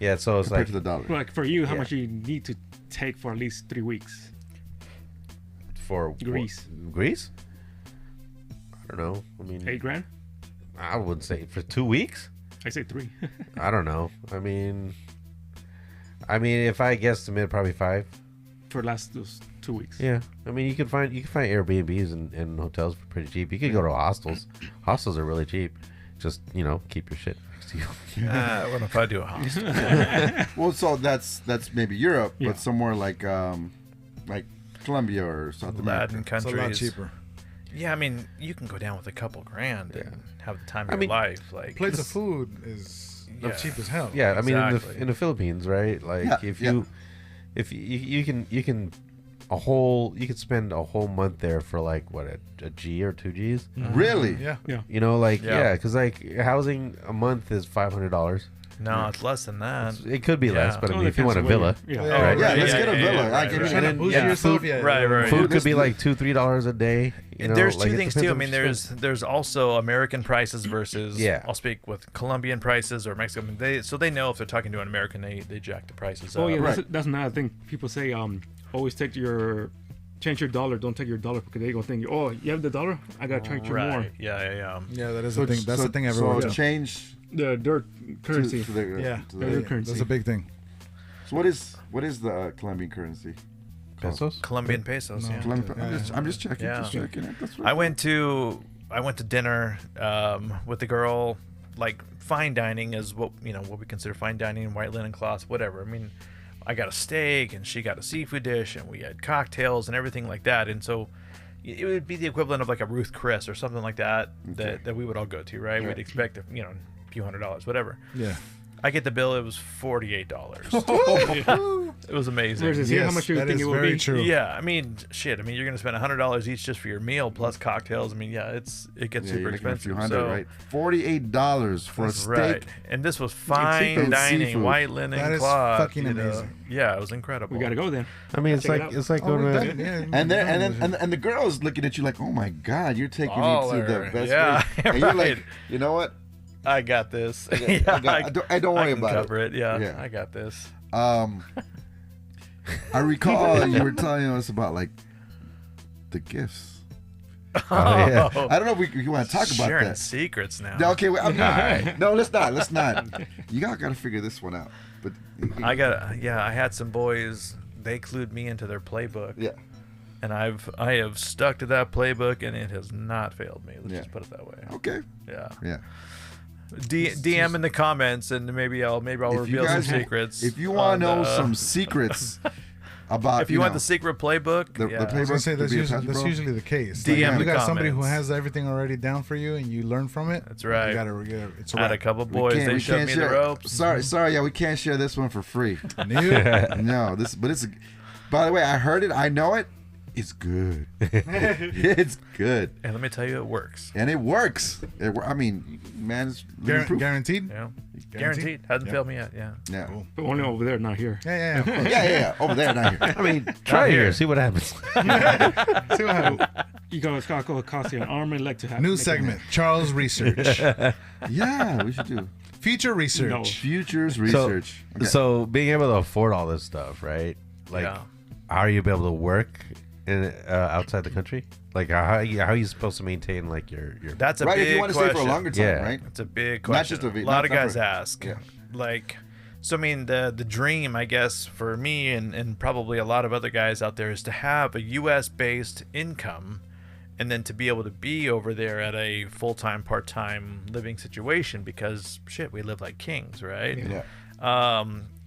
Yeah, so it's Compared like to the dollar. Like for you, how Yeah. much you need to take for at least 3 weeks? for Greece. Greece? I don't know. I mean, $8,000? I would say for 2 weeks. I say 3. I don't know. I mean, if I guesstimate, probably 5. For those 2 weeks. Yeah, I mean, you can find Airbnbs and hotels for pretty cheap. You could go to hostels. Hostels are really cheap. Just keep your shit next to you. I don't know if I do a hostel. Well, so that's maybe Europe, Yeah. but somewhere like Colombia or South America. Latin it's countries. a lot cheaper. Yeah, I mean, you can go down with a couple grand and have the time of I your mean, life. Like Plates of food is Yeah. cheap as hell. Yeah, I mean, Exactly. in the Philippines, right? Like Yeah, if yeah. you can you could spend a whole month there for like what a G or 2 Gs. Really? Yeah. Yeah. Yeah. Because like housing a month is $500. no, it's less than that. It could be less, Yeah. but I Oh, mean, if you want a depends on villa, where Oh, you- yeah. right? Yeah, Right, let's get a villa. right, I can right. Trying to And boost yeah, yourself, food- yeah. Right. food could Let's be do like $2-3 a day. There's like, two it things depends too. I on mean, what you spend. there's also American prices versus. Yeah. I'll speak with Colombian prices or Mexican. They know if they're talking to an American, they jack the prices Oh up. yeah, Right. that's another thing. People say always change your dollar. Don't take your dollar because they gonna think, oh, you have the dollar, I gotta charge you more. Right. Yeah. Yeah, that is the thing. That's the thing So everywhere. too. change Their currency. to the, Yeah. to Their the, currency. That's a big thing. so what is the Colombian currency? Pesos? Colombian pesos. No. Yeah. I'm just checking. Yeah. Just checking. That's what I went to dinner with the girl. Like fine dining is what we consider fine dining, white linen cloths, whatever. I mean, I got a steak and she got a seafood dish and we had cocktails and everything like that. And so it would be the equivalent of like a Ruth Chris or something like that that we would all go to, right? Yeah. We'd expect a few $100s, whatever. Yeah. I get the bill. It was $48. It was amazing. Where's this here? How much do you that think is it will very be? true. Yeah, I mean, shit. I mean, you're gonna spend $100 each just for your meal plus cocktails. I mean, yeah, it gets Yeah, super you're looking at a expensive. few hundred, So, right? $48 for a steak. right, and this was fine and dining, seafood. white linen That is cloth. fucking you know. amazing. Yeah, it was incredible. We gotta go then. I mean, it's Check it like out. it's like Oh, we're going done. to. Yeah, And then we're and done. then and the girl's looking at you like, oh my god, you're taking me to the Baller. best Yeah, place. And you're like, right. you know what? I got this. I don't worry I can about cover it. Yeah, Yeah. I got this. I recall you were telling us about like the gifts. Oh, yeah. I don't know if you want to talk about Sharing that. secrets now. No, okay, wait, no, let's not. You gotta figure this one out. But I had some boys. They clued me into their playbook. yeah, And I have stuck to that playbook, and it has not failed me. Let's Yeah. just put it that way. okay, Yeah. yeah. DM in the comments, and maybe I'll If you reveal some guys- secrets. If you want to on, know some secrets about, if you want know, the secret playbook, the yeah. I was playbook, gonna say to that's be a usually, Pastor that's Bro. usually the case. DM you the got somebody who comments. has everything already down for you, and you learn from it. That's right. You gotta it's a I had a wrap. couple We boys. can't- They we showed can't me the share- ropes. Sorry, yeah, we can't share this one for free. New. No, but it's. By the way, I heard it. I know it. It's good. It's good, And let me tell you, it works. and it works. I mean, man, it's living proof. Guaranteed. Yeah. Guaranteed. Hasn't failed me yet. Yeah. Yeah. Cool. But only over there, not here. Yeah, of course. Yeah. Over there, not here. I mean, try it here. here, see what happens. See what happens. You go, it's gonna cost you an arm and leg to have. New make it segment. Charles Research. Yeah, we should do Future research. No. futures research. Okay. So being able to afford all this stuff, right? Like, Yeah. how are you able to work in outside the country? Like, how are you supposed to maintain like your? That's a right, big if you want to question. stay for a longer time, Yeah. right? It's a big Not question. just A lot of not guys for- ask. Yeah. Like, so I mean, the dream, I guess, for me and probably a lot of other guys out there is to have a U.S. based income, and then to be able to be over there at a full-time, part-time living situation because shit, we live like kings, right? Yeah.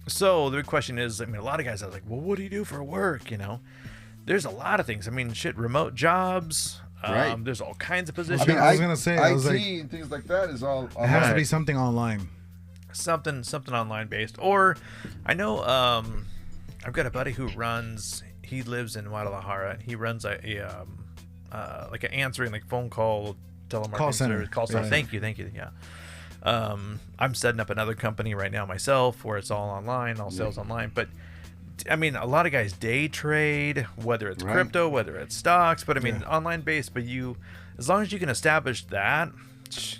So the big question is, I mean, a lot of guys are like, well, what do you do for work? You know, there's a lot of things. I mean, shit, remote jobs. Right. There's all kinds of I positions. mean, I was gonna say, I IT was like- and things like that is all. It has to Right. be something online. something online based. Or I know I've got a buddy who runs. He lives in Guadalajara, and he runs a like an answering like phone call telemarketing Call center. service. Call center. Yeah. Thank you. Yeah. I'm setting up another company right now myself where it's all online, all sales online. But I mean, a lot of guys day trade, whether it's Right. crypto, whether it's stocks. But I mean, online based. But as long as you can establish that,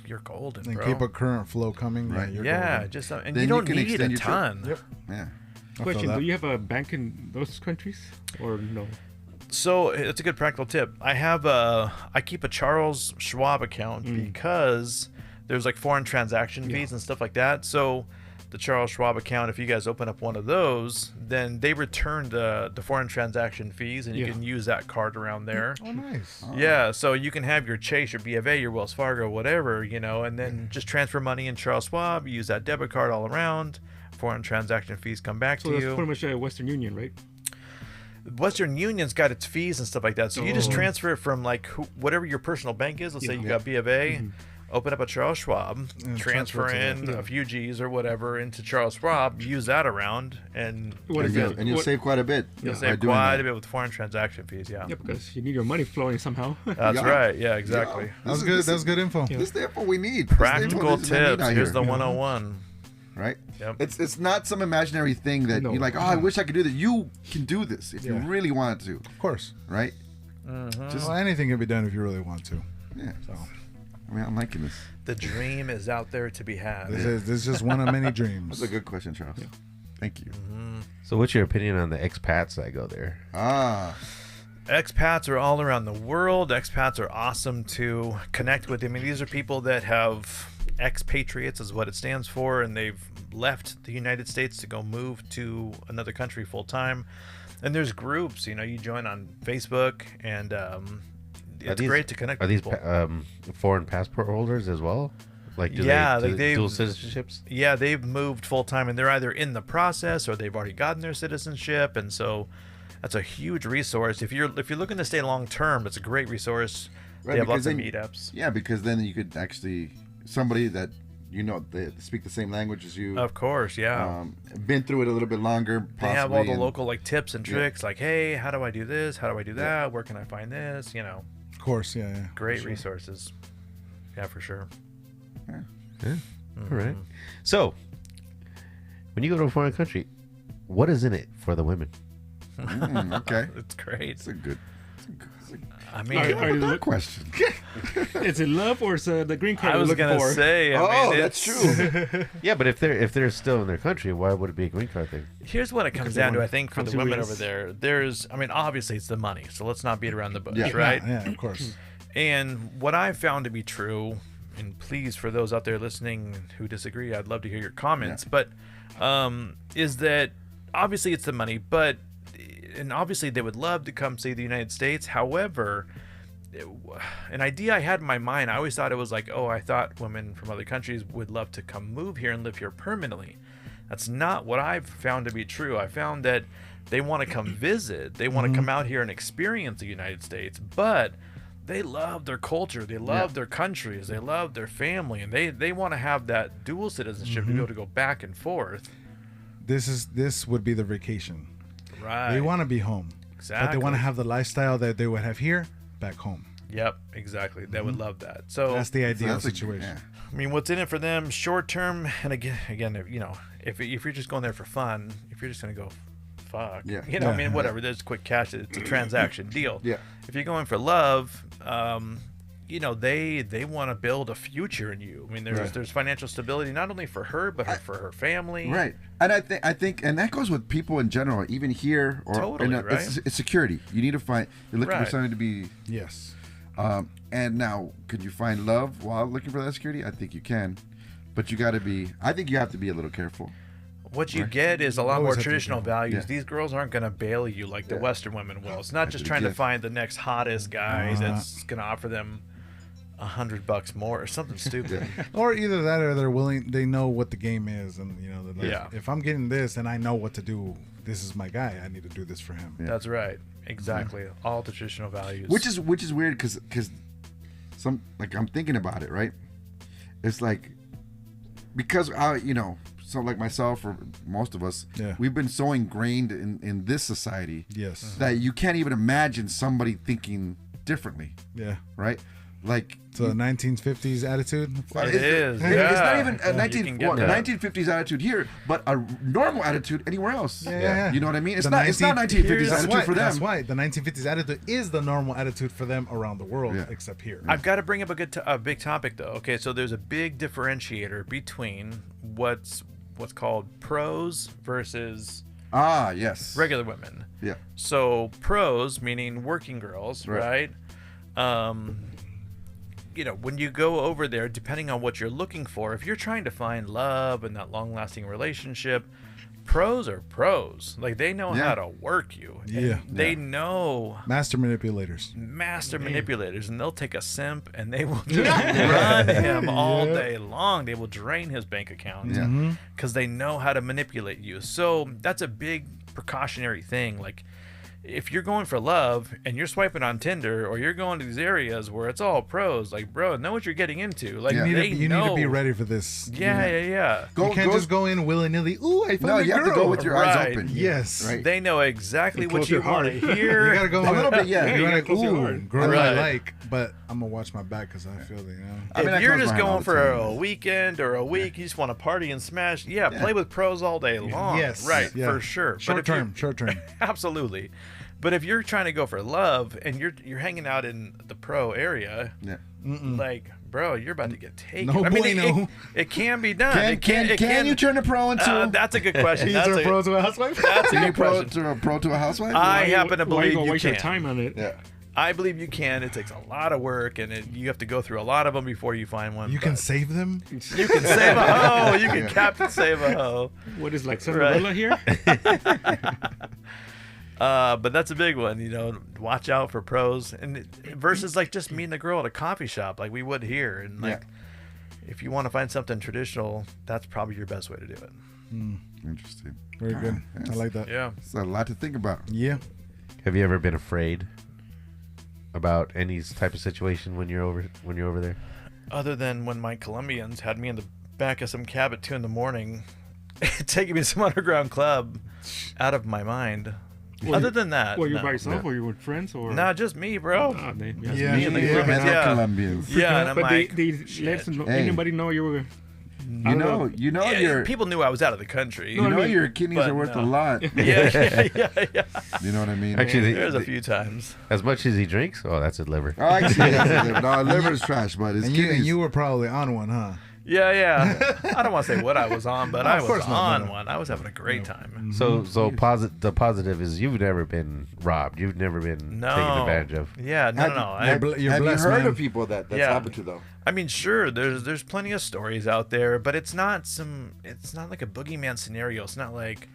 you're golden, And bro. keep a current flow coming. Right. You're Yeah, golden. just and Then you you don't can need extend a your trip. ton. Yep. Yeah. Question: that. do you have a bank in those countries or no? So it's a good practical tip. I keep a Charles Schwab account because there's like foreign transaction fees and stuff like that. So the Charles Schwab account, if you guys open up one of those, then they return the foreign transaction fees, and you Yeah. can use that card around there. Oh, nice. Yeah, so you can have your Chase, your B of A, your Wells Fargo, whatever, and then just transfer money in Charles Schwab. You use that debit card all around. Foreign transaction fees come back So to that's you. pretty much a Western Union, right? Western Union's got its fees and stuff like that. So you just Oh. transfer it from like whatever your personal bank is. Let's say you Yeah. got B of A, open up a Charles Schwab, And transfer transfer to in that. a few G's or whatever into Charles Schwab, use that around, and What And is you'll, that? and you'll What- save quite a bit. you'll by save doing quite that. a bit with foreign transaction fees. Yeah, Yeah, because you need your money flowing somehow. that's Yeah. right. Yeah, exactly. Yeah. That was good. That was good info. Yeah. This is the info we need. This is the info Practical this is what we need tips. out Here's here, the 101. right. Yep. It's not some imaginary thing that No. you're like, oh, I wish I could do that. You can do this if you Yeah. really wanted to, Of course. right? Well, anything can be done if you really want to. Yeah. So I mean, I'm liking this. The dream is out there to be had. this is just one of many dreams. That's a good question, Charles. Thank you. So, what's your opinion on the expats that go there? Ah, Expats are all around the world. Expats are awesome to connect with. I mean, these are people that have expatriates is what it stands for, and they've left the United States to go move to another country full time. And there's groups, you join on Facebook, and it's great to connect Are with these people. foreign passport holders as well? Like, do Yeah, they like they've- dual citizenships? Yeah, they've moved full time, and they're either in the process or they've already gotten their citizenship, and so that's a huge resource. If you're looking to stay long term, it's a great resource. Right, They have because lots of then- meetups. yeah, because then you could actually somebody that you know, they speak the same language as you. Of course, yeah. Been through it a little bit longer. They have all the and- local like tips and tricks, like, hey, how do I do this? How do I do that? Where can I find this? You know, Of course, yeah. great resources. Yeah, for sure. All right. So, when you go to a foreign country, what is in it for the women? Okay. It's great. It's a good. I mean, Are you Good question. is it love or is it the green card I you're was looking gonna for? say. I mean, that's it's- true. Yeah, but if they're still in their country, why would it be a green card thing? Here's what it comes Because they down to. want I think for the country women race. over there, there's. I mean, obviously it's the money. So let's not beat around the bush, Yeah. right? Yeah, of course. And what I've found to be true, and please, for those out there listening who disagree, I'd love to hear your comments. But is that obviously it's the money, and obviously they would love to come see the United States. However, an idea I had in my mind, I always thought it was like, oh, I thought women from other countries would love to come move here and live here permanently. That's not what I've found to be true. I found that they want to come visit. They want to come out here and experience the United States, but they love their culture. They love their countries. They love their family, and they want to have that dual citizenship to be able to go back and forth. This would be the vacation. Right. They want to be home, exactly. but they want to have the lifestyle that they would have here back home. Yep, exactly. They would love that. So That's the ideal That's a- situation. yeah. I mean, what's in it for them short term, and again, you know, if you're just going there for fun, if you're just gonna go, fuck, Yeah. you know, I Yeah. mean, whatever. There's quick cash. It's a transaction deal. Yeah. If you're going for love, you know, they want to build a future in you. I mean, there's financial stability not only for her but for her family. Right, and I think, and that goes with people in general, even here or Totally, right? it's security. You need to find. You're looking Right. for something to be. Yes. And now, could you find love while looking for that security? I think you can, but you got to be. I think you have to be a little careful. What you get is a lot Always more have to be traditional careful. values. Yeah. These girls aren't going to bail you like the Yeah. Western women will. It's not just That's trying to it. find the next hottest guy that's going to offer them $100 more or something stupid. Or either that, or they're willing. They know what the game is, and you know, they're like, Yeah. if I'm getting this and I know what to do, this is my guy. I need to do this for him. That's right. Exactly. All the traditional values. Which is weird because some, like, I'm thinking about it, right? It's like, because so like myself or most of us, Yeah. we've been so ingrained in this society Yes. that you can't even imagine somebody thinking differently, Yeah. right? Like, So the 1950s attitude. It is. It's not yeah. even a You can get that. 1950s attitude here, but a normal attitude anywhere else. Yeah. You know what I mean? It's The not 1950s That's attitude why, for them. That's why the 1950s attitude is the normal attitude for them around the world, Yeah. except here. I've got to bring up a big topic though. Okay, so there's a big differentiator between what's called pros versus Ah, yes. regular women. Yeah. So pros meaning working girls, Right. right? You know, when you go over there, depending on what you're looking for, if you're trying to find love and that long-lasting relationship, pros are pros. Like they know Yeah. how to work you. And Yeah. they know Master manipulators. master manipulators, and they'll take a simp and they will just run him all day long. They will drain his bank account Yeah. because they know how to manipulate you. So that's a big precautionary thing. Like if you're going for love and you're swiping on Tinder or you're going to these areas where it's all pros, like bro, know what you're getting into. Like Yeah. You, they need to, know. be ready for this. Yeah. You can't just go in willy nilly. Ooh, I found No, a you have girl. to go with your eyes Right. open. Yes. Right. They know exactly And what close you your want to heart. hear. You gotta go A little bit, yeah. Yeah, You're you like, gotta close your ooh, heart. girl Right. I like, but I'm gonna watch my back because I feel that, I mean, I If you're close just my hand all going the for time. a weekend or a week, you just want to party and smash, play with pros all day long. Yes. Right, Yeah. for sure. Short if you- term. Short term. Absolutely. But if you're trying to go for love and you're hanging out in the pro area, Yeah. like, bro, you're about to get taken. No I mean, bueno. it can be done. Can you turn a pro into That's a good question. He's That's a a, pro to a housewife. that's a can you good pro question. to a housewife? I Why happen to why believe gonna you waste your can. time on it? yeah. I believe you can. It takes a lot of work, and you have to go through a lot of them before you find one. You can but save them. you can save a hoe. You can Captain Save a hoe. What is like Cinderella here? But that's a big one, watch out for pros versus like just meeting a girl at a coffee shop like we would here. And like, if you want to find something traditional, that's probably your best way to do it. Interesting. Very good. I like that. Yeah. It's a lot to think about. Yeah. Have you ever been afraid about any type of situation when you're over there? Other than when my Colombians had me back of some cab at 2 a.m, taking me to some underground club, out of my mind. Other than that, Well, you're no. by yourself, or you with friends, or Nah, just me, bro. Yeah, Me and the yeah, group, Hello, yeah. Colombians. Yeah, and I'm But like, they let Hey. anybody know you were. You know yeah, your people knew I was out of the country. you know I mean, your kidneys but are worth no. a lot. yeah. You know what I mean? Actually, There's a few times. as much as he drinks, oh, that's his liver. Oh, actually, no, liver's trash, but it's And kidneys. you were probably on one, huh? Yeah. I don't want to say what I was on, but No, I of was course not, on no. one. I was having a great time. So the positive is you've never been robbed. You've never been No. taken advantage of. Yeah, no, Have, no. You're have you blessed, heard man. of people that's Yeah. happened to though? I mean, sure, there's plenty of stories out there, but it's not like a boogeyman scenario. It's not like,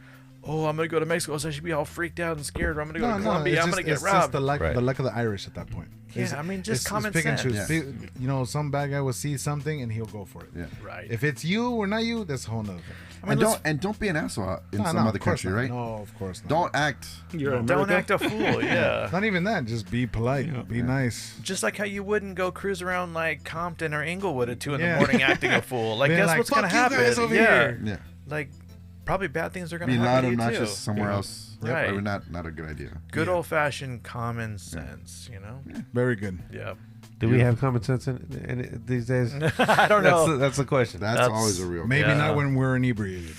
oh, I'm gonna go to Mexico, so I should be all freaked out and scared, or I'm gonna go to Colombia, I'm gonna get it's just robbed. the luck Right. of the Irish at that point. Yeah, I mean, just common pick and sense. choose. You know, some bad guy will see something and he'll go for it. Yeah. Right. If it's you or not you, that's a whole nother thing. I mean, And don't be an asshole out in No, some no, other of course country, not. right? No, of course not. Don't act. You're don't America. act a fool. Yeah. Not even that. Just be polite. Yeah. Be nice. Just like how you wouldn't go cruise around like Compton or Inglewood at 2 in Yeah. the morning acting a fool. Like, Being guess like, what's gonna "Fuck you happen? guys over yeah. here." Yeah. Like, probably bad things are gonna Be happen loud to you obnoxious too. somewhere else. Right. Or not a good idea. Good old fashioned common sense, you know? Very good. Yeah. Do we have common sense in these days? I don't know. That's the question. That's always a real. Maybe Yeah. not when we're inebriated.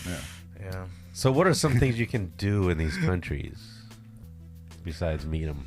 Yeah. So, what are some things you can do in these countries besides meet them?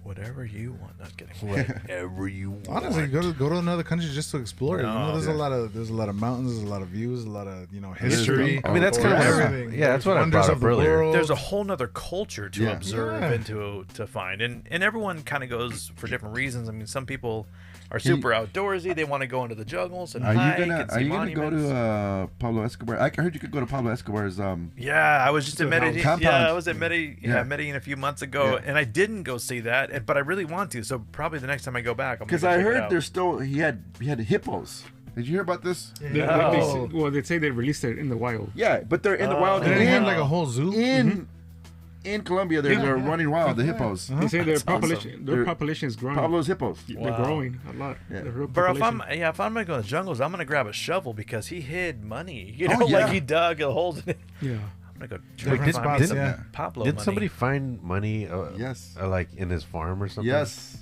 Whatever you want. Not kidding. Whatever you want. Honestly, go to another country just to explore it. You know, No. there's a lot of mountains, there's a lot of views, a lot of history. I mean, that's kind of what I- everything. yeah, that's what I Wonders brought of up the earlier. world. There's a whole nother culture to Yeah. observe Yeah. and to find. And everyone kind of goes for different reasons. I mean, some people are super outdoorsy. They want to go into the jungles and Are hike you and gonna see go monuments. to Pablo Escobar? I heard you could go to Pablo Escobar's. Yeah, I was just in Medellin. Compound. Yeah, I was at Medellin, Yeah. Medellin a few months ago, Yeah. and I didn't go see that, but I really want to. So probably the next time I go back, I'm Because gonna I go check it heard out. there's still he had hippos. Did you hear about this? They say they released it in the wild. Yeah, but they're in the wild. Didn't they have in, like a whole zoo? in Colombia, they're running wild. The hippos. They say their That's population, awesome. their They're- population is growing. Pablo's hippos. They're Wow. growing a lot. Yeah. The real Bro, if I'm population. gonna go in the jungles, I'm gonna grab a shovel because he hid money. You Oh, know, yeah. like he dug a hole in it. Yeah. I'm gonna go try Different to find me spots, some yeah. Pablo Did money. somebody find money? Yes. Like in his farm or something? Yes.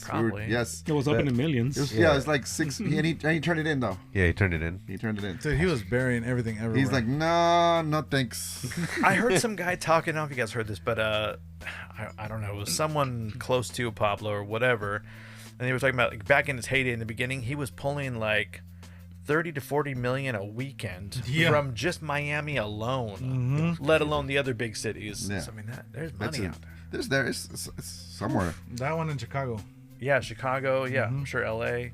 Probably. Yes. It was up in the millions. It was, yeah, it's like 6. And he turned it in though. Yeah, he turned it in. He turned it in. Dude, he was burying everything everywhere. He's like, no thanks. I heard some guy talking. I don't know if you guys heard this, but I don't know. It was someone close to Pablo or whatever, and they were talking about like back in his heyday in the beginning, he was pulling like 30 to 40 million a weekend Yeah. from just Miami alone, let alone the other big cities. Yeah. So, I mean, there's That's money it. out there. It's somewhere. that one in Chicago. Yeah, Chicago. Yeah, I'm sure LA.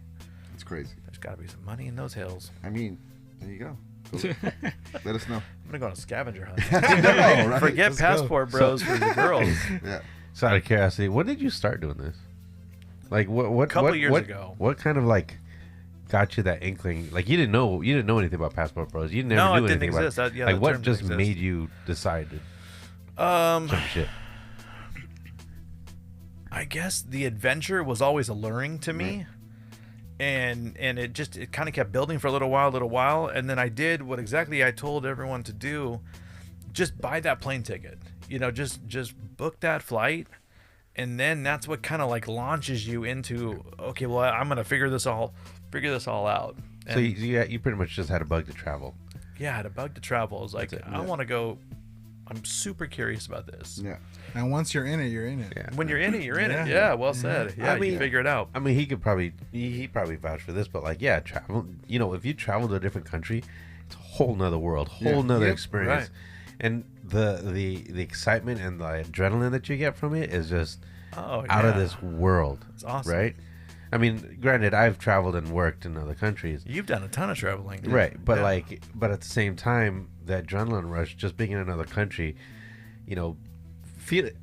It's crazy. There's got to be some money in those hills. I mean, there you go. Let us know. I'm gonna go on a scavenger hunt. No, right? Forget Let's go. passport bros for the girls. Yeah. So out of curiosity, when did you start doing this? Like what? Couple what, years what, ago. What kind of like got you that inkling? Like you didn't know anything about passport bros. You never No, knew it didn't anything exist. about. That- yeah, like the what term just didn't exist. made you decide to Um, jump shit? I guess the adventure was always alluring to me, and it kind of kept building for a little while, and then I did what exactly I told everyone to do: just buy that plane ticket. You know, just book that flight, and then that's what kind of like launches you into okay, well, I'm gonna figure this all out. And So you pretty much just had a bug to travel. yeah, I had a bug to travel. I was like, That's it. I want to go. I'm super curious about this. Yeah. And once you're in it, you're in it. Yeah. When you're in it, you're in it. Yeah. Yeah, well said. Yeah, I mean- you figure it out. I mean, he probably vouch for this, but like, yeah, travel. You know, if you travel to a different country, it's a whole nother world, whole nother Yep. experience, and the excitement and the adrenaline that you get from it is just Oh, out of yeah. this world. It's awesome. right? I mean, granted, I've traveled and worked in other countries, You've done a ton of traveling. right? But Yeah. but at the same time, that adrenaline rush, just being in another country, you know,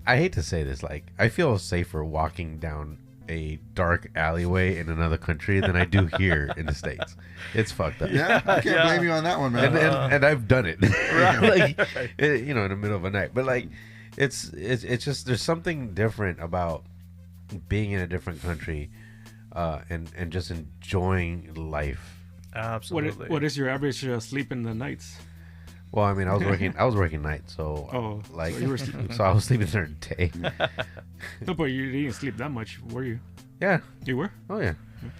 I hate to say this, like I feel safer walking down a dark alleyway in another country than I do here in the States. It's fucked up. Yeah. I can't blame you on that one, man. And I've done it, like you know, in the middle of the night. But like, it's just there's something different about being in a different country, and just enjoying life Absolutely. What is your average sleep in the nights? Well, I mean, I was working night, so Oh, like, so you were sleeping. so I was sleeping during the day. No, but you didn't sleep that much, were you? Yeah. You were? Oh yeah.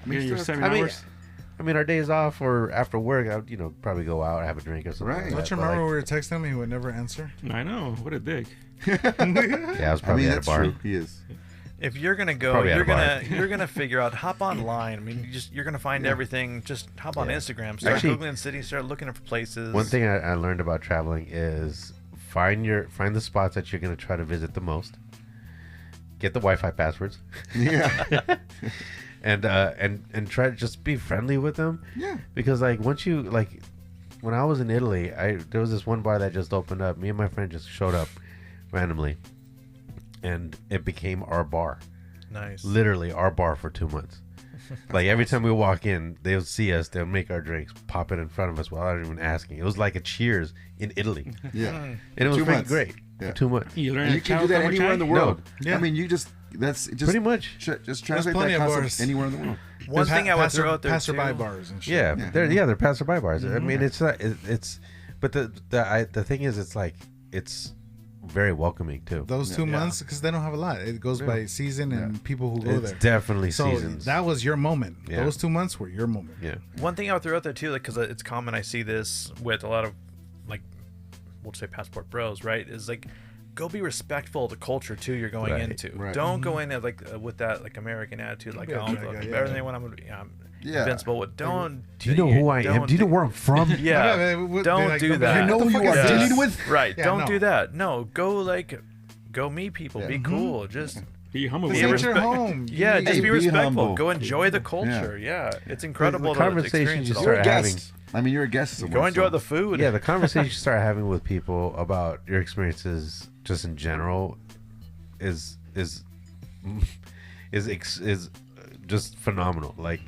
Yeah, you're 7 I mean, hours. I mean, our days off or after work, I would, probably go out, have a drink or something. Right. Like Don't that, you but, remember like, we were texting him? He would never answer. I know. What a dick. yeah, I was I probably mean, at a that's bar. true. He is. If you're gonna go, Probably at you're a bar. gonna figure out. Hop online. I mean, you're gonna find everything. Just hop on Yeah. Instagram. Start Actually, googling cities. Start looking for places. One thing I learned about traveling is find the spots that you're gonna try to visit the most. Get the Wi-Fi passwords. Yeah. and try to just be friendly with them. Yeah. Because like once you like, when I was in Italy, there was this one bar that just opened up. Me and my friend just showed up randomly, and it became our bar. Nice. Literally our bar for 2 months. Like every time we walk in, they'll see us, they'll make our drinks, pop it in front of us without even asking. It was like a Cheers in Italy, Yeah. and it was 2 pretty months. great. Yeah. For 2 months, You learn And you can do that anywhere in the world. Yeah. I mean, you just that's just pretty much. Just translate plenty that of concept bars. anywhere in the world. One thing I would throw out there passerby too. bars and shit. Yeah, Yeah. they're passerby bars. I mean, it's not. It's, but the thing is, it's like it's very welcoming too. Those 2 months, because they don't have a lot. It goes by season and people who go It's there. definitely So seasons. that was your moment. Yeah. Those 2 months were your moment. Yeah. One thing I would throw out there too, like, because it's common, I see this with a lot of, like, we'll say passport bros, right? Is like, go be respectful of the culture too you're going Right. into. Right. Don't go in at, like with that like American attitude, like, Yeah, oh, I'm yeah, fucking yeah, better yeah. than anyone. I'm gonna be Yeah. invincible. With don't. Do you know who I am? Do you know where I'm from? Yeah. They're Don't like, do they'll be that. like, You know "What the who fuck you is are this?" dealing with? Right. Yeah, don't no. do that. No. Go meet people. Yeah. Be cool. Just. Be humble. This with ain't it. your respect- home. Yeah, You just Hey, be be respectful. humble. Go enjoy the culture. Yeah, it's incredible. The conversations you to start experience You're a having. guest. I mean, you're a guest it all. somewhere. Go enjoy so- the food. Yeah, the conversation you start having with people about your experiences, just in general, is just phenomenal. Like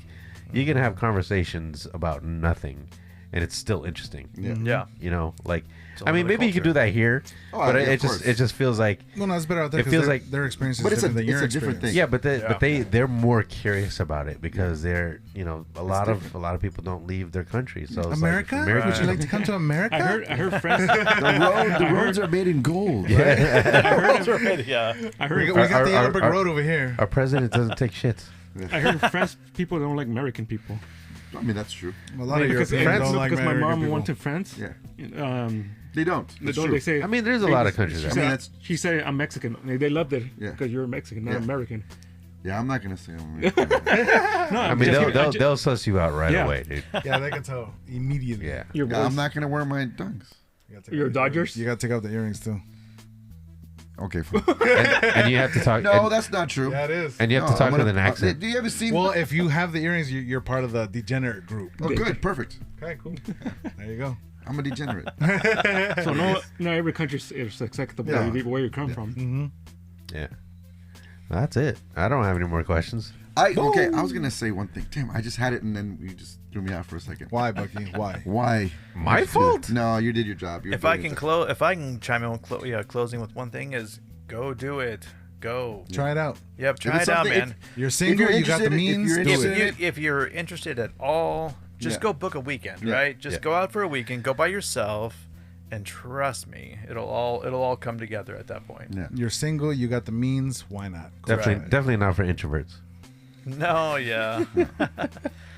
you can have conversations about nothing, and it's still interesting. Yeah. Yeah. You know, like all I mean, about the maybe you could culture. do that here, Oh, but yeah, it of just course. it just feels like Well, no, it's better out there It because feels like- their experience is But it's a- different than it's your a different experience. thing. yeah, but Yeah. they're more curious about it because they're a lot of people don't leave their country. So it's like, America? America Would you like to come to America? I heard friends. The roads are made in gold. Right? Yeah. I we heard. got the Our- Edinburgh our- Road over here. Our president doesn't take shits. I heard France people don't like American people. I mean, that's true. A lot of because Europeans don't like because my American mom people. went to France. Yeah. Um, They don't. they That's don't. true. They say. I mean, there's a lot of countries She out I mean, said, that's- she said I'm Mexican. They loved it Yeah. because you're Mexican, not Yeah. American. Yeah, I'm not gonna say. No, I mean, they'll suss you out right Yeah. away, dude. Yeah, they can tell immediately. Yeah. Your Yeah, I'm voice. not gonna wear my dunks. You gotta take Your out the Dodgers? earrings. You got to take out the earrings too. Okay, fine. And you have to talk. No, and, that's not true. Yeah, it is. and you have No, to talk I'm with gonna- an accent. Do you ever see? Well, if you have the earrings, you're part of the degenerate group. Oh, good, perfect. Okay, cool. There you go. I'm a degenerate. So no, every country is acceptable. Yeah. Where you come from. Yeah. That's it. I don't have any more questions. Okay, I was gonna say one thing. Damn, I just had it and then you just threw me out for a second. Why, Bucky? Why? Why? My fault? No, you did your job. You're If I doing can your job. if I can chime in with closing with one thing is go do it. Go. Try it out. Yep, try it's it out, something- man. You're single. You got the interested- if means. you're Do interested- it. If you're interested at all, just Yeah. go book a weekend, Yeah. right? Just Yeah. go out for a weekend, go by yourself, and trust me, it'll all come together at that point. Yeah. You're single. You got the means. Why not? Definitely not for introverts. No, yeah.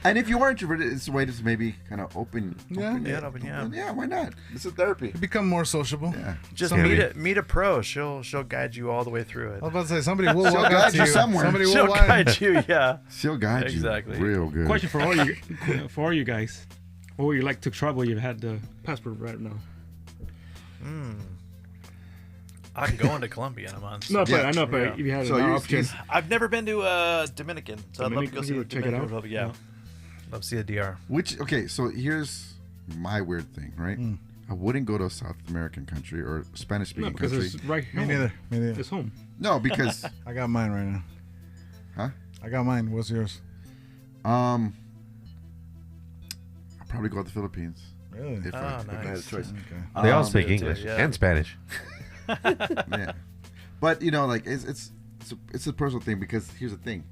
And if you are introverted, it's a way to maybe kind of open. Yeah. Yeah. Why not? This is therapy. Become more sociable. Yeah. Just Somebody- meet a pro. She'll guide you all the way through it. I was about to say somebody will She'll walk guide up to you you. somewhere. Somebody will She'll line. guide you, yeah. She'll guide Exactly. you real good. Question for all you guys. What would you like to travel? You've had the passport right now. I'm going to Colombia in a month. No, but Yeah. I know, but Yeah. if you had So an you're- option. I've never been to Dominican, so I'd love to go Dominican, see you would check it Dominican out? Republic. Yeah. Love to see the DR. Okay, so here's my weird thing, right? I wouldn't go to a South American country or Spanish No, speaking because country. it's right Me home. neither. Me neither. It's home. No, because I got mine right now. Huh? I got mine. What's yours? I'll probably go to the Philippines Really? if I had a nice. choice. Okay. They all Um, speak too, English yeah. and Spanish. Yeah, but like it's a personal thing because here's the thing,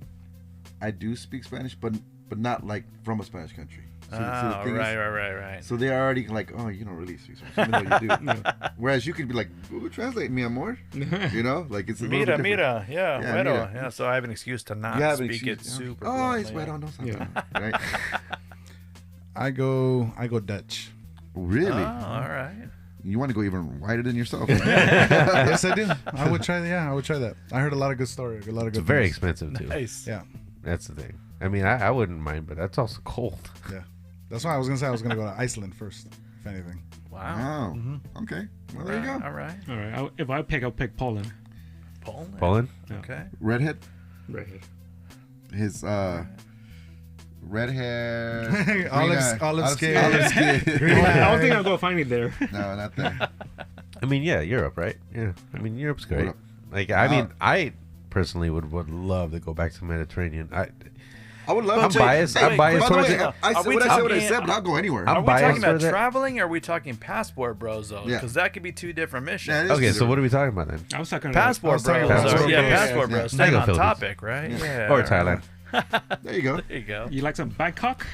I do speak Spanish, but not like from a Spanish country. So, Oh, the thing is- right. So they're already like, oh, you don't really speak Spanish, even though you do. Whereas you could be like, Google Translate, mi amor. You know, like it's a little bit different. Yeah, Yeah, bueno. mira. Yeah, so I have an excuse to not You have an speak it excuse. super Oh, it's fluently. bueno, no something. Yeah. Right? I go Dutch. Really? Oh, all right. You want to go even whiter than yourself? Yes, I do. I would try. Yeah, I would try that. I heard a lot of good stories. A lot of good. It's very things. expensive too. Nice. Yeah, That's the thing. I mean, I wouldn't mind, but that's also cold. yeah. That's why I was gonna say I was gonna go to Iceland first, if anything. Wow. Oh, okay. Well, there you go. All right. All right. If I pick, I'll pick Poland. Poland. Poland? Okay. Redhead. Redhead. His red hair. Olive skin. Olive skin. I don't think I'll go find it there. No, not that. I mean, yeah, Europe, right? Yeah. I mean, Europe's great. What up? Like, I mean, I personally would love to go back to Mediterranean. I would love I'm to. biased. I'm biased By the towards way, it. I Are said we what I said. What I talking- said, but I'll go anywhere. I'm Are we biased talking about with it. traveling or are we talking passport bros, though? Yeah. Because that could be two different missions. Yeah, it is Okay, so different. what are we talking about then? I was talking Passport talking bros. about So, passport yeah, bros. passport Yeah. bros. Staying Go on Philippines. topic, right? Yeah. Or Thailand. There you go. There you go. You like some Bangkok?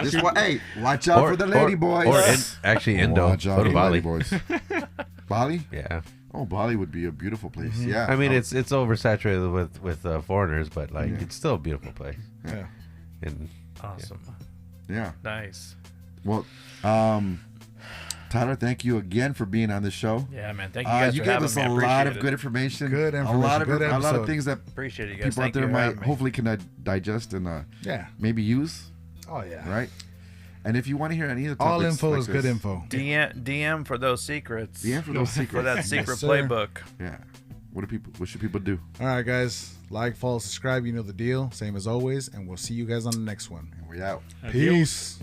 This one, hey, watch out for the lady boys. Or actually, Indo. Watch out Go to for the lady Bali. boys. Bali? Yeah. Oh, Bali would be a beautiful place. Yeah. I mean, Oh, it's oversaturated with foreigners, but like it's still a beautiful place. Yeah. And Awesome. yeah. Nice. Well, Tyler, thank you again for being on the show. Yeah, man. Thank you guys You for gave having us me. I a appreciate lot of it. good information. Good A information, lot of good a lot of episode. things that Appreciate it, guys. people out Thank there you for might having me. hopefully can digest and Yeah. maybe use. Oh yeah. Right. And if you want to hear any of the All topics info like is good this, info. DM for those secrets. DM for those For secrets. that secret sir. playbook. Yeah. What should people do? All right, guys. Like, follow, subscribe. You know the deal. Same as always, and we'll see you guys on the next one. And we're out. Peace.